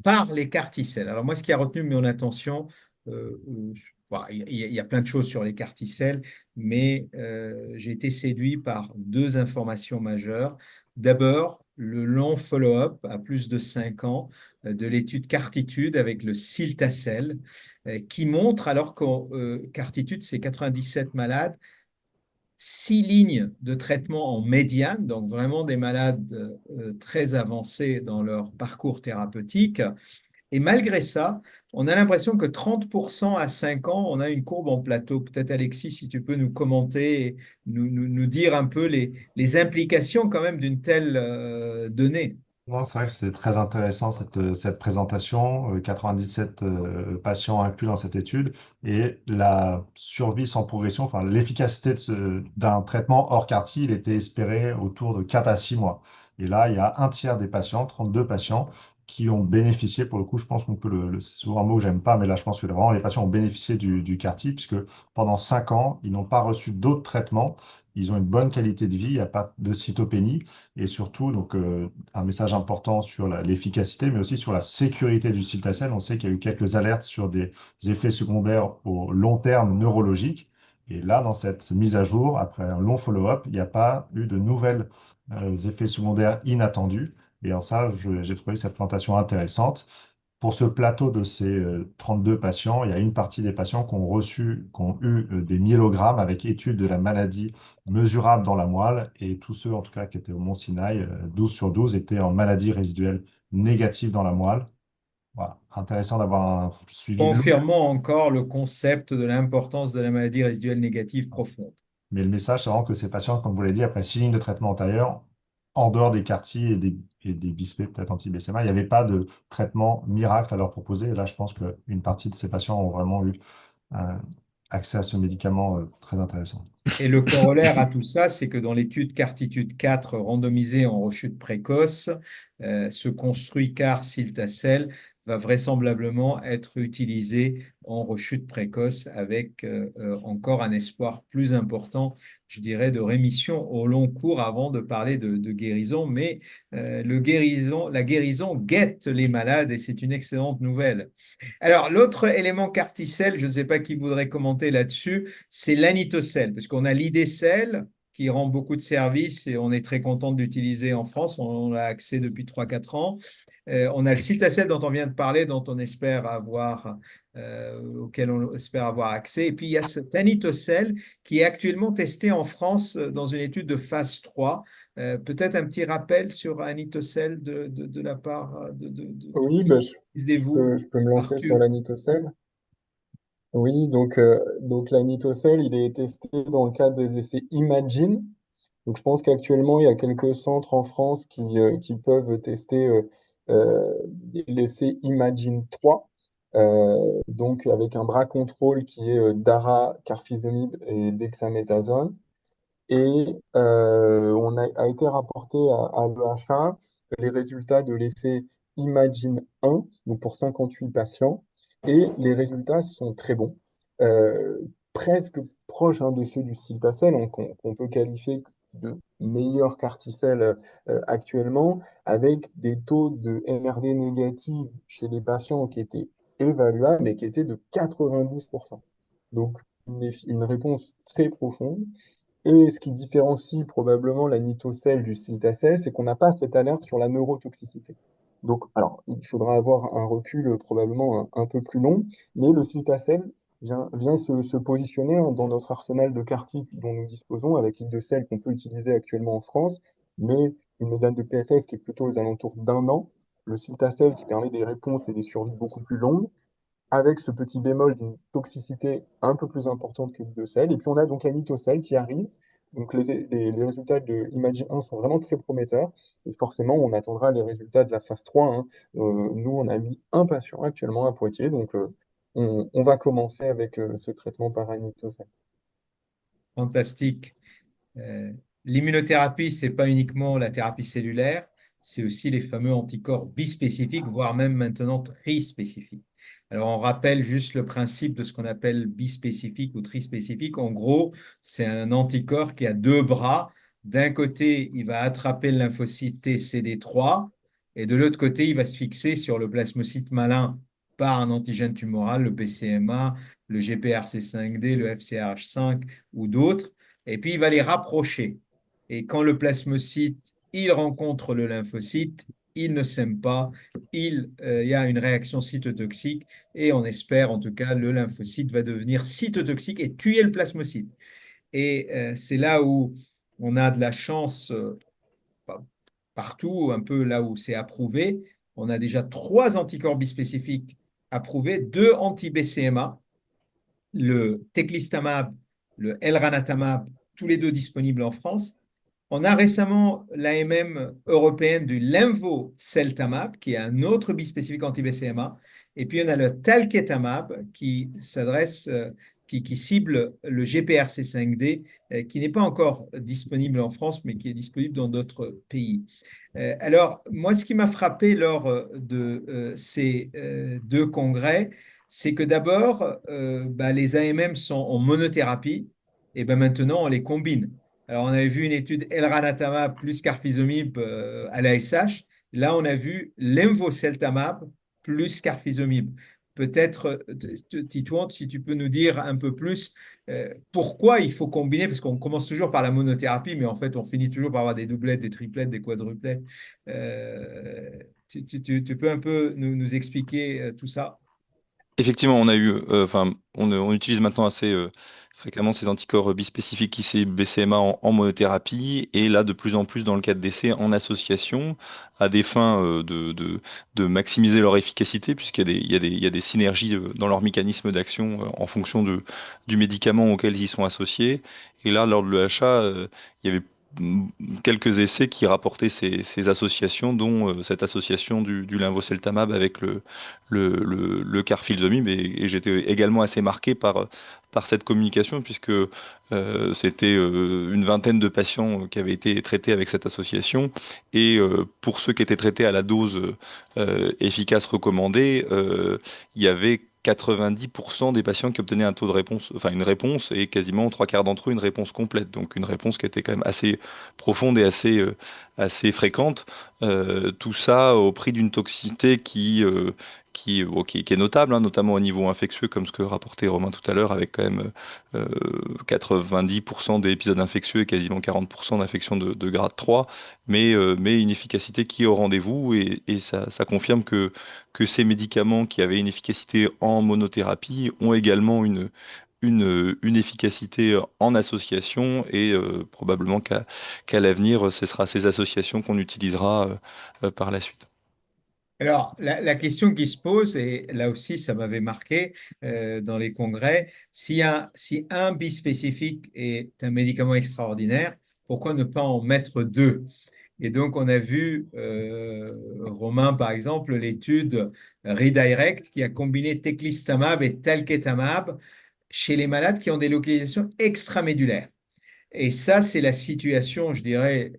par les carticelles. Alors moi, ce qui a retenu mon attention, bon, il y a plein de choses sur les carticelles, mais j'ai été séduit par deux informations majeures. D'abord, le long follow-up à plus de 5 ans de l'étude Cartitude avec le Cilta-Cel qui montre, alors que Cartitude, c'est 97 malades, 6 lignes de traitement en médiane, donc vraiment des malades très avancés dans leur parcours thérapeutique. Et malgré ça, on a l'impression que 30% à 5 ans, on a une courbe en plateau. Peut-être Alexis, si tu peux nous commenter et nous dire un peu les implications quand même d'une telle donnée. Non, c'est vrai que c'était très intéressant cette présentation. 97 patients inclus dans cette étude et la survie sans progression, enfin l'efficacité d'un traitement hors CAR-T, il était espéré autour de 4 à 6 mois. Et là, il y a un tiers des patients, 32 patients, qui ont bénéficié. Pour le coup, je pense qu'on peut c'est souvent un mot que j'aime pas, mais là, je pense que vraiment les patients ont bénéficié du CAR-T puisque pendant 5 ans, ils n'ont pas reçu d'autres traitements. Ils ont une bonne qualité de vie, il n'y a pas de cytopénie. Et surtout, donc, un message important sur l'efficacité, mais aussi sur la sécurité du cilta-cel. On sait qu'il y a eu quelques alertes sur des effets secondaires au long terme neurologiques. Et là, dans cette mise à jour, après un long follow-up, il n'y a pas eu de nouvelles effets secondaires inattendus. Et en ça, j'ai trouvé cette présentation intéressante. Pour ce plateau de ces 32 patients, il y a une partie des patients qui ont eu des myélogrammes avec étude de la maladie mesurable dans la moelle, et tous ceux, en tout cas, qui étaient au Mont Sinaï, 12 sur 12, étaient en maladie résiduelle négative dans la moelle. Voilà. Intéressant d'avoir un suivi long, confirmant encore le concept de l'importance de la maladie résiduelle négative profonde. mais le message, c'est vraiment que ces patients, comme vous l'avez dit, après 6 lignes de traitement antérieur, en dehors des CAR-T et des bispés, peut-être anti-BCMA, il n'y avait pas de traitement miracle à leur proposer. Et là, je pense qu'une partie de ces patients ont vraiment eu un accès à ce médicament très intéressant. Et le corollaire à tout ça, c'est que dans l'étude Cartitude 4 randomisée en rechute précoce, ce construit CAR Cilta-cel va vraisemblablement être utilisé en rechute précoce avec encore un espoir plus important, je dirais, de rémission au long cours avant de parler de guérison. Mais la guérison guette les malades et c'est une excellente nouvelle. Alors, l'autre élément carticelle, je ne sais pas qui voudrait commenter là-dessus, c'est l'anitocèle, parce qu'on a l'idécèle qui rend beaucoup de services et on est très content d'utiliser en France. On a accès depuis 3 4 ans. On a le ciltacèle dont on vient de parler, auquel on espère avoir accès. Et puis, il y a cet anitocèle qui est actuellement testé en France dans une étude de phase 3. Peut-être un petit rappel sur anitocèle de la part de Oui, qui je utilisez-vous, peux me lancer sur Arthur? l'anitocèle. Oui, donc l'anitocèle, il est testé dans le cadre des essais Imagine. Donc je pense qu'actuellement, il y a quelques centres en France qui peuvent tester l'essai Imagine 3, donc avec un bras contrôle qui est Dara, carfilzomib et dexaméthasone. Et a été rapporté à l'EHA les résultats de l'essai Imagine 1, donc pour 58 patients, et les résultats sont très bons, euh, presque proches de ceux du Cilta-cel, hein, qu'on peut qualifier de meilleur carticelle actuellement, avec des taux de MRD négatifs chez les patients qui étaient évaluables, mais qui étaient de 92%. Donc une réponse très profonde. Et ce qui différencie probablement la nitocell du ciltacell, c'est qu'on n'a pas cette alerte sur la neurotoxicité. Donc, alors, il faudra avoir un recul probablement un peu plus long, mais le ciltacell vient se positionner dans notre arsenal de CAR-T dont nous disposons avec l'île de sel qu'on peut utiliser actuellement en France, mais une médiane de PFS qui est plutôt aux alentours d'1 an, le ciltacell qui permet des réponses et des survies beaucoup plus longues, avec ce petit bémol d'une toxicité un peu plus importante que l'idocell. Et puis on a donc l'anitocell qui arrive. Donc les résultats de Imagine 1 sont vraiment très prometteurs. Et forcément, on attendra les résultats de la phase 3, hein. Nous, on a mis un patient actuellement à Poitiers. Donc on va commencer avec ce traitement par anitocell. Fantastique. Euh, L'immunothérapie, c'est pas uniquement la thérapie cellulaire, c'est aussi les fameux anticorps bispécifiques, voire même maintenant trispécifiques. Alors, on rappelle juste le principe de ce qu'on appelle bispécifique ou trispécifique. En gros, c'est un anticorps qui a deux bras. D'un côté, il va attraper le lymphocyte T CD3 et de l'autre côté, il va se fixer sur le plasmocyte malin par un antigène tumoral, le BCMA, le GPRC5D, le FCRH5 ou d'autres. Et puis, il va les rapprocher. Et quand le plasmocyte, il rencontre le lymphocyte, il ne s'aime pas, il y a une réaction cytotoxique et on espère en tout cas le lymphocyte va devenir cytotoxique et tuer le plasmocyte. Et c'est là où on a de la chance partout, un peu là où c'est approuvé. On a déjà 3 anticorps bispécifiques approuvés, 2 anti-BCMA, le teclistamab, le elranatamab, tous les deux disponibles en France, On a récemment l'AMM européenne du Linvoseltamab, qui est un autre bispécifique anti-BCMA. Et puis, on a le Talquetamab qui s'adresse, qui cible le GPRC5D, qui n'est pas encore disponible en France, mais qui est disponible dans d'autres pays. Alors, moi, ce qui m'a frappé lors de ces deux congrès, c'est que d'abord, les AMM sont en monothérapie, et maintenant, on les combine. Alors, on avait vu une étude elranatamab plus carfilzomib à l'ASH. Là, on a vu l'envoceltamab plus carfilzomib. Peut-être, Titouan, si tu peux nous dire un peu plus pourquoi il faut combiner, parce qu'on commence toujours par la monothérapie, mais en fait, on finit toujours par avoir des doublettes, des triplettes, des quadruplettes. Tu peux un peu nous expliquer tout ça? Effectivement, on a eu, enfin, on utilise maintenant assez fréquemment ces anticorps bispécifiques IC-BCMA en monothérapie, et là de plus en plus dans le cadre d'essais en association, à des fins de maximiser leur efficacité, puisqu'il y a il y a des synergies dans leur mécanisme d'action en fonction du médicament auquel ils sont associés. Et là, lors de l'EHA, il y avait quelques essais qui rapportaient ces associations, dont cette association du linvoseltamab avec le carfilzomib, et j'étais également assez marqué par cette communication, puisque c'était une vingtaine de patients qui avaient été traités avec cette association, et pour ceux qui étaient traités à la dose efficace recommandée, il y avait 90% des patients qui obtenaient un taux de réponse, enfin une réponse, et quasiment trois quarts d'entre eux une réponse complète, donc une réponse qui était quand même assez profonde et assez fréquente. Tout ça au prix d'une toxicité qui est notable, hein, notamment au niveau infectieux, comme ce que rapportait Romain tout à l'heure, avec quand même 90% d'épisodes infectieux et quasiment 40% d'infections de grade 3, mais une efficacité qui est au rendez-vous, et ça confirme que ces médicaments qui avaient une efficacité en monothérapie ont également une efficacité en association, et probablement qu'à l'avenir, ce sera ces associations qu'on utilisera par la suite. Alors, la question qui se pose, et là aussi, ça m'avait marqué dans les congrès, si un bispécifique est un médicament extraordinaire, pourquoi ne pas en mettre deux? Et donc, on a vu, Romain, par exemple, l'étude Redirect qui a combiné teclistamab et talquetamab chez les malades qui ont des localisations extramédulaires. Et ça, c'est la situation, je dirais,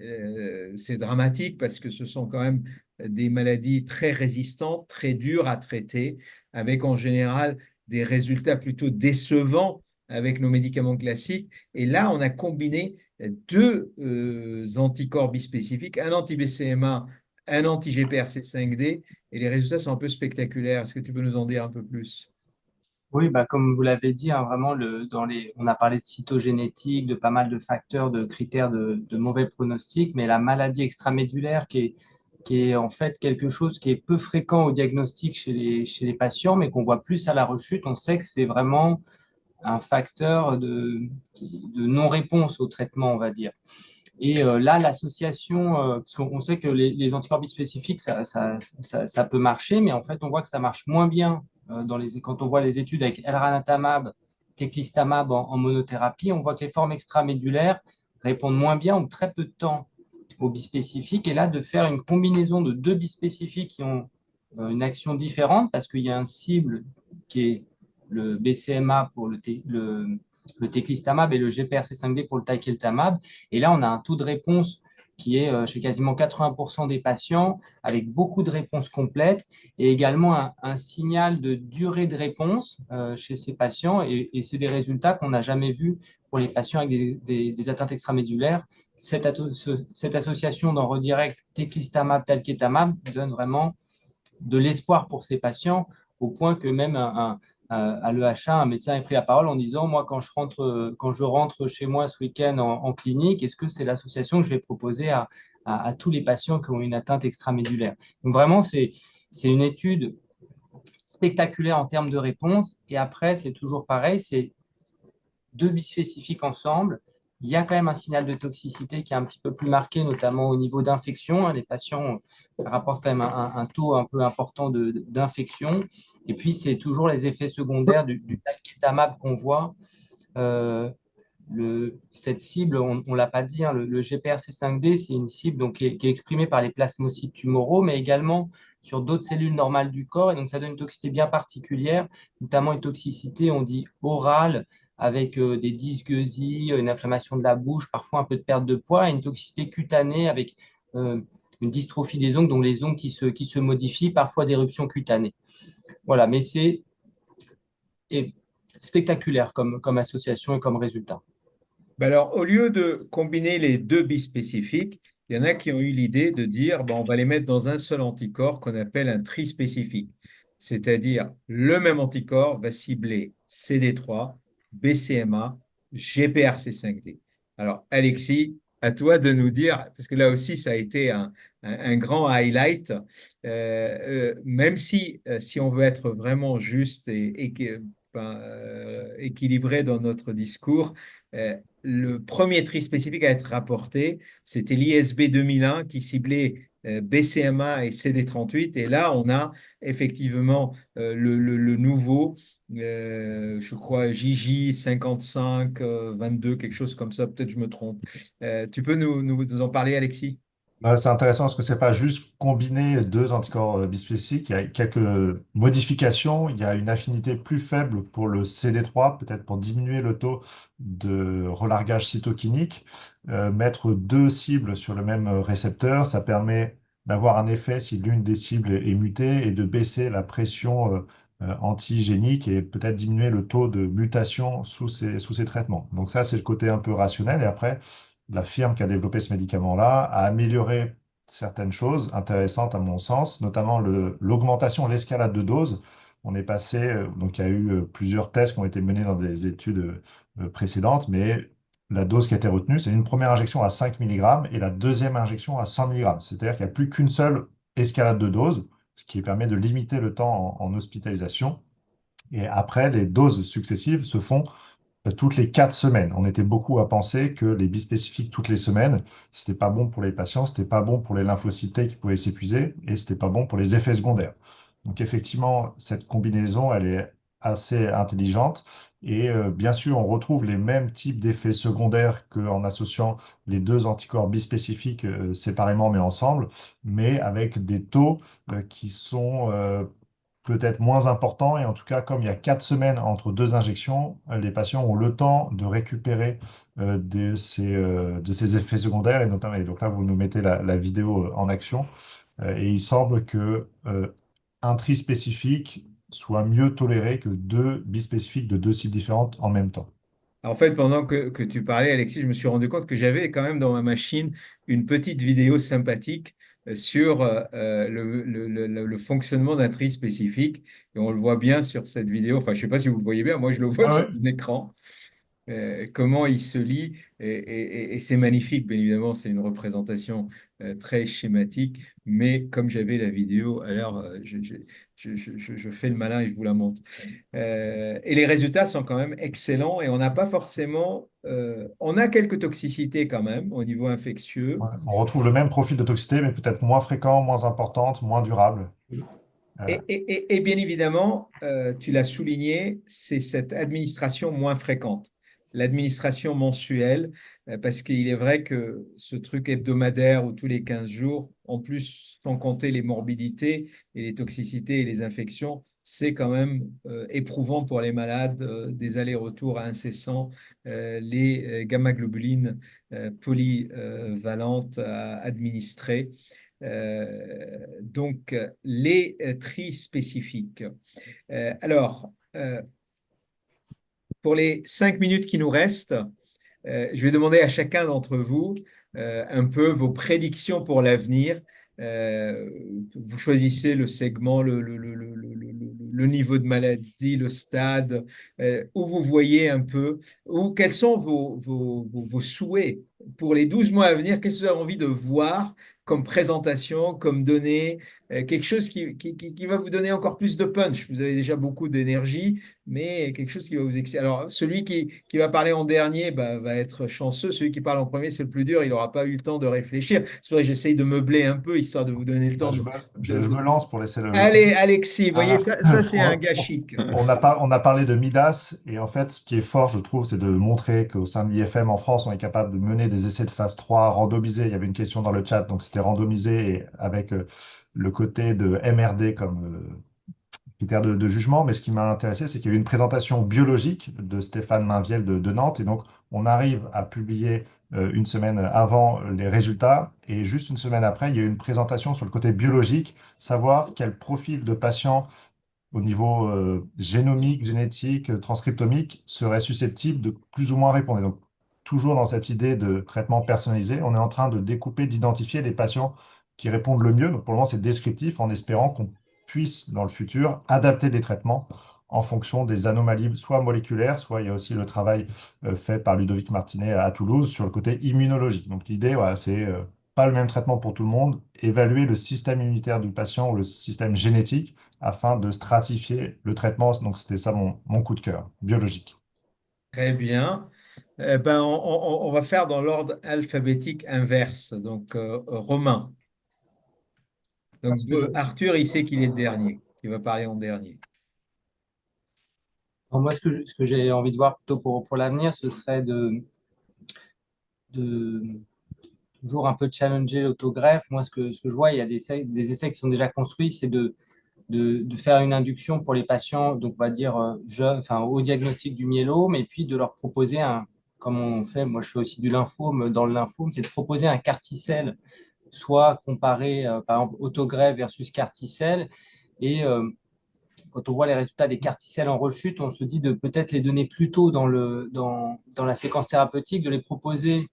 c'est dramatique parce que ce sont quand même des maladies très résistantes, très dures à traiter, avec en général des résultats plutôt décevants avec nos médicaments classiques. Et là, on a combiné deux anticorps bispécifiques, un anti-BCMA, un anti-GPRC5D, et les résultats sont un peu spectaculaires. Est-ce que tu peux nous en dire un peu plus? Oui, bah, comme vous l'avez dit, hein, vraiment, on a parlé de cytogénétique, de pas mal de facteurs, de critères de mauvais pronostic, mais la maladie extramédulaire qui est en fait quelque chose qui est peu fréquent au diagnostic chez les patients, mais qu'on voit plus à la rechute, on sait que c'est vraiment un facteur de non-réponse au traitement, on va dire. Et là, l'association, parce qu'on sait que les anticorps bispécifiques, ça peut marcher, mais en fait, on voit que ça marche moins bien quand on voit les études avec elranatamab, teclistamab en monothérapie, on voit que les formes extramédulaires répondent moins bien ou très peu de temps aux bispécifiques. Et là, de faire une combinaison de deux bispécifiques qui ont une action différente, parce qu'il y a un cible qui est le BCMA pour le teclistamab et le GPRC5D pour le talquetamab. Et là, on a un taux de réponse qui est chez quasiment 80% des patients, avec beaucoup de réponses complètes, et également un signal de durée de réponse chez ces patients. Et c'est des résultats qu'on n'a jamais vus pour les patients avec des atteintes extramédulaires. Cette association dans Redirect, teclistamab, talquetamab, donne vraiment de l'espoir pour ces patients, au point que même à l'EHA, un médecin a pris la parole en disant, moi, quand je rentre chez moi ce week-end en clinique, est-ce que c'est l'association que je vais proposer à tous les patients qui ont une atteinte extramédulaire? Donc vraiment, c'est une étude spectaculaire en termes de réponse. Et après, c'est toujours pareil, c'est deux bispécifiques ensemble. Il y a quand même un signal de toxicité qui est un petit peu plus marqué, notamment au niveau d'infection. Les patients rapportent quand même un taux un peu important d'infection. Et puis, c'est toujours les effets secondaires du talquetamab qu'on voit. cette cible, on ne l'a pas dit, hein, le GPRC5D, c'est une cible donc, qui est exprimée par les plasmocytes tumoraux, mais également sur d'autres cellules normales du corps. Et donc, ça donne une toxicité bien particulière, notamment une toxicité, on dit, orale, avec des dysgueusies, une inflammation de la bouche, parfois un peu de perte de poids, et une toxicité cutanée avec euh, une dystrophie des ongles, donc les ongles qui se modifient, parfois d'éruptions cutanées. Voilà, mais c'est spectaculaire comme association et comme résultat. Ben alors, au lieu de combiner les deux bispécifiques, il y en a qui ont eu l'idée de dire ben, on va les mettre dans un seul anticorps qu'on appelle un trispécifique. C'est-à-dire, le même anticorps va cibler CD3, BCMA, GPRC5D. Alors, Alexis, à toi de nous dire, parce que là aussi, ça a été un grand highlight, même si on veut être vraiment juste équilibré dans notre discours, le premier tri spécifique à être rapporté, c'était l'ISB 2001 qui ciblait BCMA et CD38. Et là, on a effectivement le nouveau, je crois, JJ 55, 22, quelque chose comme ça. Peut-être je me trompe. Tu peux nous en parler, Alexis? Ouais, c'est intéressant parce que c'est pas juste combiner deux anticorps bispécifiques. Il y a quelques modifications. Il y a une affinité plus faible pour le CD3, peut-être pour diminuer le taux de relargage cytokinique. Mettre deux cibles sur le même récepteur, ça permet d'avoir un effet si l'une des cibles est mutée et de baisser la pression antigénique et peut-être diminuer le taux de mutation sous ces traitements. Donc ça, c'est le côté un peu rationnel. Et après, la firme qui a développé ce médicament-là a amélioré certaines choses intéressantes à mon sens, notamment l'augmentation, l'escalade de dose. On est passé, donc il y a eu plusieurs tests qui ont été menés dans des études précédentes, mais la dose qui a été retenue, c'est une première injection à 5 mg et la deuxième injection à 100 mg. C'est-à-dire qu'il n'y a plus qu'une seule escalade de dose, ce qui permet de limiter le temps en hospitalisation. Et après, les doses successives se font toutes les 4 semaines. On était beaucoup à penser que les bispécifiques toutes les semaines, c'était pas bon pour les patients, c'était pas bon pour les lymphocytes T qui pouvaient s'épuiser et c'était pas bon pour les effets secondaires. Donc effectivement, cette combinaison, elle est assez intelligente et bien sûr, on retrouve les mêmes types d'effets secondaires qu'en associant les deux anticorps bispécifiques séparément mais ensemble, mais avec des taux qui sont peut-être moins important. Et en tout cas, comme il y a 4 semaines entre deux injections, les patients ont le temps de récupérer de ces effets secondaires. Et donc là, vous nous mettez la vidéo en action. Et il semble que un tri spécifique soit mieux toléré que deux bispécifiques de deux cibles différentes en même temps. En fait, pendant que tu parlais, Alexis, je me suis rendu compte que j'avais quand même dans ma machine une petite vidéo sympathique sur le fonctionnement d'un tri spécifique. Et on le voit bien sur cette vidéo. Enfin, je ne sais pas si vous le voyez bien, moi je le vois Ouais, sur ouais. mon écran. Comment il se lie. Et c'est magnifique, bien évidemment, c'est une représentation très schématique, mais comme j'avais la vidéo, alors je fais le malin et je vous la montre. Et les résultats sont quand même excellents et on n'a pas forcément, on a quelques toxicités quand même au niveau infectieux. Ouais. On retrouve le même profil de toxicité, mais peut-être moins fréquent, moins importante, moins durable. Et bien évidemment, tu l'as souligné, c'est cette administration moins fréquente, l'administration mensuelle, parce qu'il est vrai que ce truc hebdomadaire ou tous les 15 jours, en plus, sans compter les morbidités et les toxicités et les infections, c'est quand même éprouvant pour les malades, des allers-retours incessants, les gamma-globulines polyvalentes à administrer. Donc, les tris spécifiques. Alors, pour les 5 minutes qui nous restent, je vais demander à chacun d'entre vous un peu vos prédictions pour l'avenir. Euh, Vous choisissez le segment, le niveau de maladie, le stade, où vous voyez un peu, ou quels sont vos souhaits pour les 12 mois à venir. Qu'est-ce que vous avez envie de voir comme présentation, comme données, quelque chose qui va vous donner encore plus de punch. Vous avez déjà beaucoup d'énergie, mais quelque chose qui va vous exciter. Alors, celui qui va parler en dernier va être chanceux. Celui qui parle en premier, c'est le plus dur. Il n'aura pas eu le temps de réfléchir. C'est pour ça que j'essaye de meubler un peu, histoire de vous donner le temps Bah, je me lance pour laisser le temps. Allez, Alexis, vous voyez, Ah, ça c'est un gars chic. on a parlé de Midas, et en fait, ce qui est fort, je trouve, c'est de montrer qu'au sein de l'IFM en France, on est capable de mener des essais de phase 3 randomisés. Il y avait une question dans le chat, donc c'était randomisé et avec le côté de MRD comme critère de jugement. Mais ce qui m'a intéressé, c'est qu'il y a eu une présentation biologique de Stéphane Mainviel de Nantes, et donc on arrive à publier une semaine avant les résultats, et juste une semaine après, il y a eu une présentation sur le côté biologique, savoir quel profil de patient au niveau génomique, génétique, transcriptomique, serait susceptible de plus ou moins répondre. Et donc, toujours dans cette idée de traitement personnalisé, on est en train de découper, d'identifier les patients qui répondent le mieux. Donc, pour le moment, c'est descriptif, en espérant qu'on puisse, dans le futur, adapter les traitements en fonction des anomalies, soit moléculaires, soit il y a aussi le travail fait par Ludovic Martinet à Toulouse sur le côté immunologique. Donc, l'idée, voilà, c'est pas le même traitement pour tout le monde, évaluer le système immunitaire du patient ou le système génétique afin de stratifier le traitement. Donc, c'était ça mon coup de cœur, biologique. Très bien. Eh ben, on va faire dans l'ordre alphabétique inverse. Donc, Romain. Donc, Parce que Arthur, il sait qu'il est le dernier. Il va parler en dernier. moi, ce que j'ai envie de voir plutôt pour l'avenir, ce serait de toujours un peu challenger l'autogreffe. Moi, ce que je vois, il y a des essais qui sont déjà construits, c'est de faire une induction pour les patients, donc on va dire jeunes, enfin au diagnostic du myélome, et puis de leur proposer comme on fait, moi je fais aussi du lymphome, dans le lymphome, c'est de proposer un CAR-T-cell, soit comparé par exemple autogreffe versus CAR-T-cell, et quand on voit les résultats des CAR-T-cells en rechute, on se dit de peut-être les donner plus tôt dans la séquence thérapeutique, de les proposer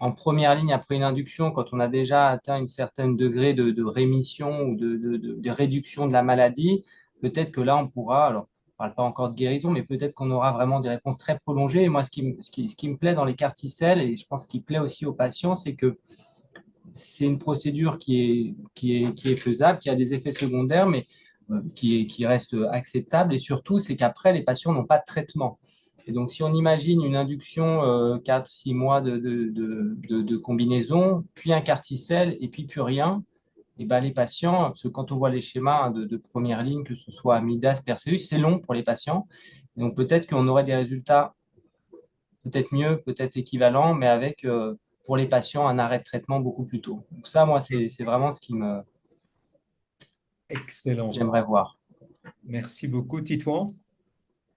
en première ligne après une induction, quand on a déjà atteint un certain degré de rémission ou de réduction de la maladie, peut-être que là, on pourra, alors on ne parle pas encore de guérison, mais peut-être qu'on aura vraiment des réponses très prolongées. Et moi, ce qui me plaît dans les CAR-T-cells, et je pense qu'il plaît aussi aux patients, c'est que c'est une procédure qui est faisable, qui a des effets secondaires, mais qui reste acceptable. Et surtout, c'est qu'après, les patients n'ont pas de traitement. Et donc, si on imagine une induction 4-6 mois de combinaison, puis un carticelle et puis plus rien, et ben les patients, parce que quand on voit les schémas de première ligne, que ce soit Midas, Perseus, c'est long pour les patients. Et donc, peut-être qu'on aurait des résultats peut-être mieux, peut-être équivalents, mais avec, pour les patients, un arrêt de traitement beaucoup plus tôt. Donc, ça, moi, c'est vraiment ce que Excellent. j'aimerais voir. Merci beaucoup, Titouan.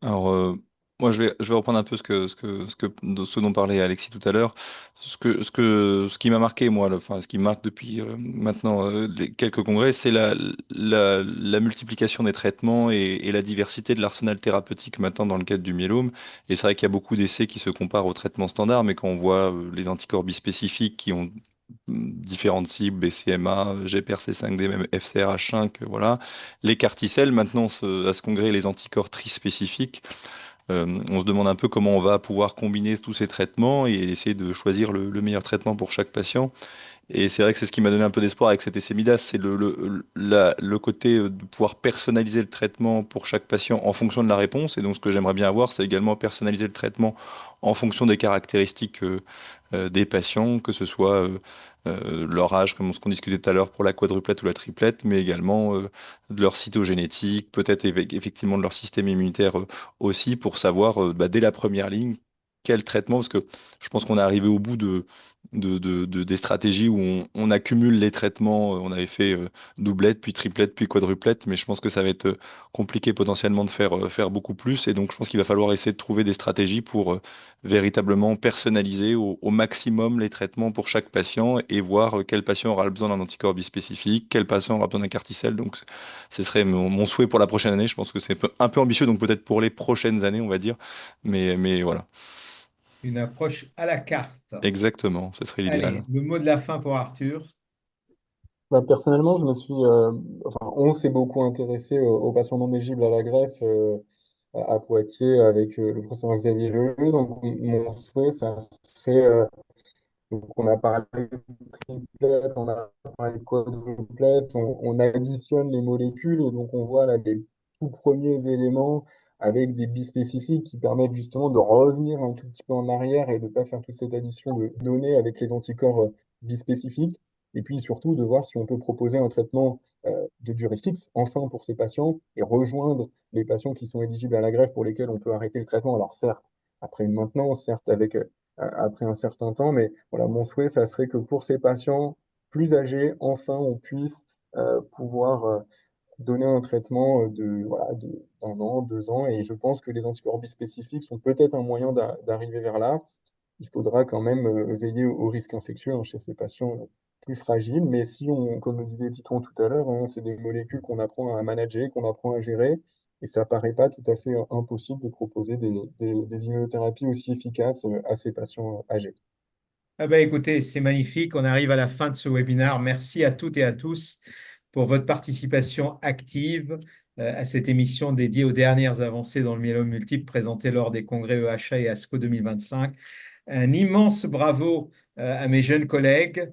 Alors, moi, je vais reprendre un peu ce dont parlait Alexis tout à l'heure. Ce qui m'a marqué, moi, enfin, ce qui me marque depuis maintenant quelques congrès, c'est la multiplication des traitements et la diversité de l'arsenal thérapeutique maintenant dans le cadre du myélome. Et c'est vrai qu'il y a beaucoup d'essais qui se comparent aux traitements standards, mais quand on voit les anticorps bispécifiques qui ont différentes cibles, BCMA, GPRC5D, même FCRH5, voilà. Les carticelles, maintenant, à ce congrès, les anticorps trispécifiques. On se demande un peu comment on va pouvoir combiner tous ces traitements et essayer de choisir le meilleur traitement pour chaque patient. Et c'est vrai que c'est ce qui m'a donné un peu d'espoir avec cet essai Midas, c'est le côté de pouvoir personnaliser le traitement pour chaque patient en fonction de la réponse. Et donc, ce que j'aimerais bien avoir, c'est également personnaliser le traitement en fonction des caractéristiques des patients, que ce soit leur âge, comme ce qu'on discutait tout à l'heure pour la quadruplette ou la triplette, mais également de leur cytogénétique, peut-être effectivement de leur système immunitaire aussi, pour savoir dès la première ligne quel traitement, parce que je pense qu'on est arrivé au bout des stratégies où on accumule les traitements. On avait fait doublette, puis triplette, puis quadruplette, mais je pense que ça va être compliqué potentiellement de faire beaucoup plus. Et donc, je pense qu'il va falloir essayer de trouver des stratégies pour véritablement personnaliser au maximum les traitements pour chaque patient et voir quel patient aura besoin d'un anticorps bispécifique, quel patient aura besoin d'un carticelle. Donc, ce serait mon souhait pour la prochaine année. Je pense que c'est un peu ambitieux, donc peut-être pour les prochaines années, on va dire. Mais voilà, Une approche à la carte. exactement, ce serait l'idéal. Allez, le mot de la fin pour Arthur. Bah, personnellement, enfin, on s'est beaucoup intéressé aux patients non éligibles à la greffe à Poitiers avec le professeur Xavier Leleu. Donc, mon souhait, ça serait Donc, on a parlé de triplettes, on a parlé de quadruplettes, on additionne les molécules et donc on voit là les tout premiers éléments avec des bispécifiques qui permettent justement de revenir un tout petit peu en arrière et de ne pas faire toute cette addition de données avec les anticorps bispécifiques. Et puis surtout de voir si on peut proposer un traitement de durée fixe, enfin pour ces patients, et rejoindre les patients qui sont éligibles à la greffe pour lesquels on peut arrêter le traitement. Alors certes, après une maintenance, certes avec après un certain temps, mais voilà, mon souhait, ça serait que pour ces patients plus âgés, enfin on puisse pouvoir donner un traitement voilà, d'un an, 2 ans, et je pense que les anticorps bispécifiques sont peut-être un moyen d'arriver vers là. Il faudra quand même veiller au risque infectieux chez ces patients plus fragiles. Mais si on, comme le disait Titouan tout à l'heure, hein, c'est des molécules qu'on apprend à manager, qu'on apprend à gérer. Et ça paraît pas tout à fait impossible de proposer des immunothérapies aussi efficaces à ces patients âgés. Ah ben, écoutez, c'est magnifique. On arrive à la fin de ce webinaire. Merci à toutes et à tous pour votre participation active à cette émission dédiée aux dernières avancées dans le myélome multiple présentées lors des congrès EHA et ASCO 2025. Un immense bravo à mes jeunes collègues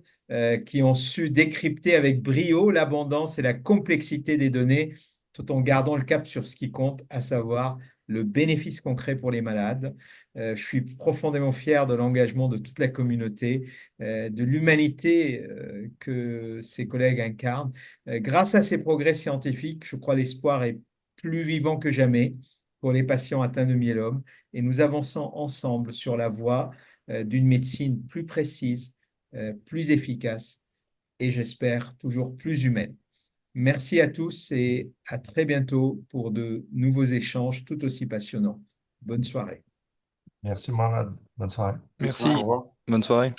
qui ont su décrypter avec brio l'abondance et la complexité des données tout en gardant le cap sur ce qui compte, à savoir le bénéfice concret pour les malades. Je suis profondément fier de l'engagement de toute la communauté, de l'humanité que ces collègues incarnent. Grâce à ces progrès scientifiques, je crois l'espoir est plus vivant que jamais pour les patients atteints de myélome et nous avançons ensemble sur la voie d'une médecine plus précise, plus efficace et j'espère toujours plus humaine. Merci à tous et à très bientôt pour de nouveaux échanges tout aussi passionnants. Bonne soirée. Merci Mohamed. Bonne soirée. Merci. Au revoir. Bonne soirée.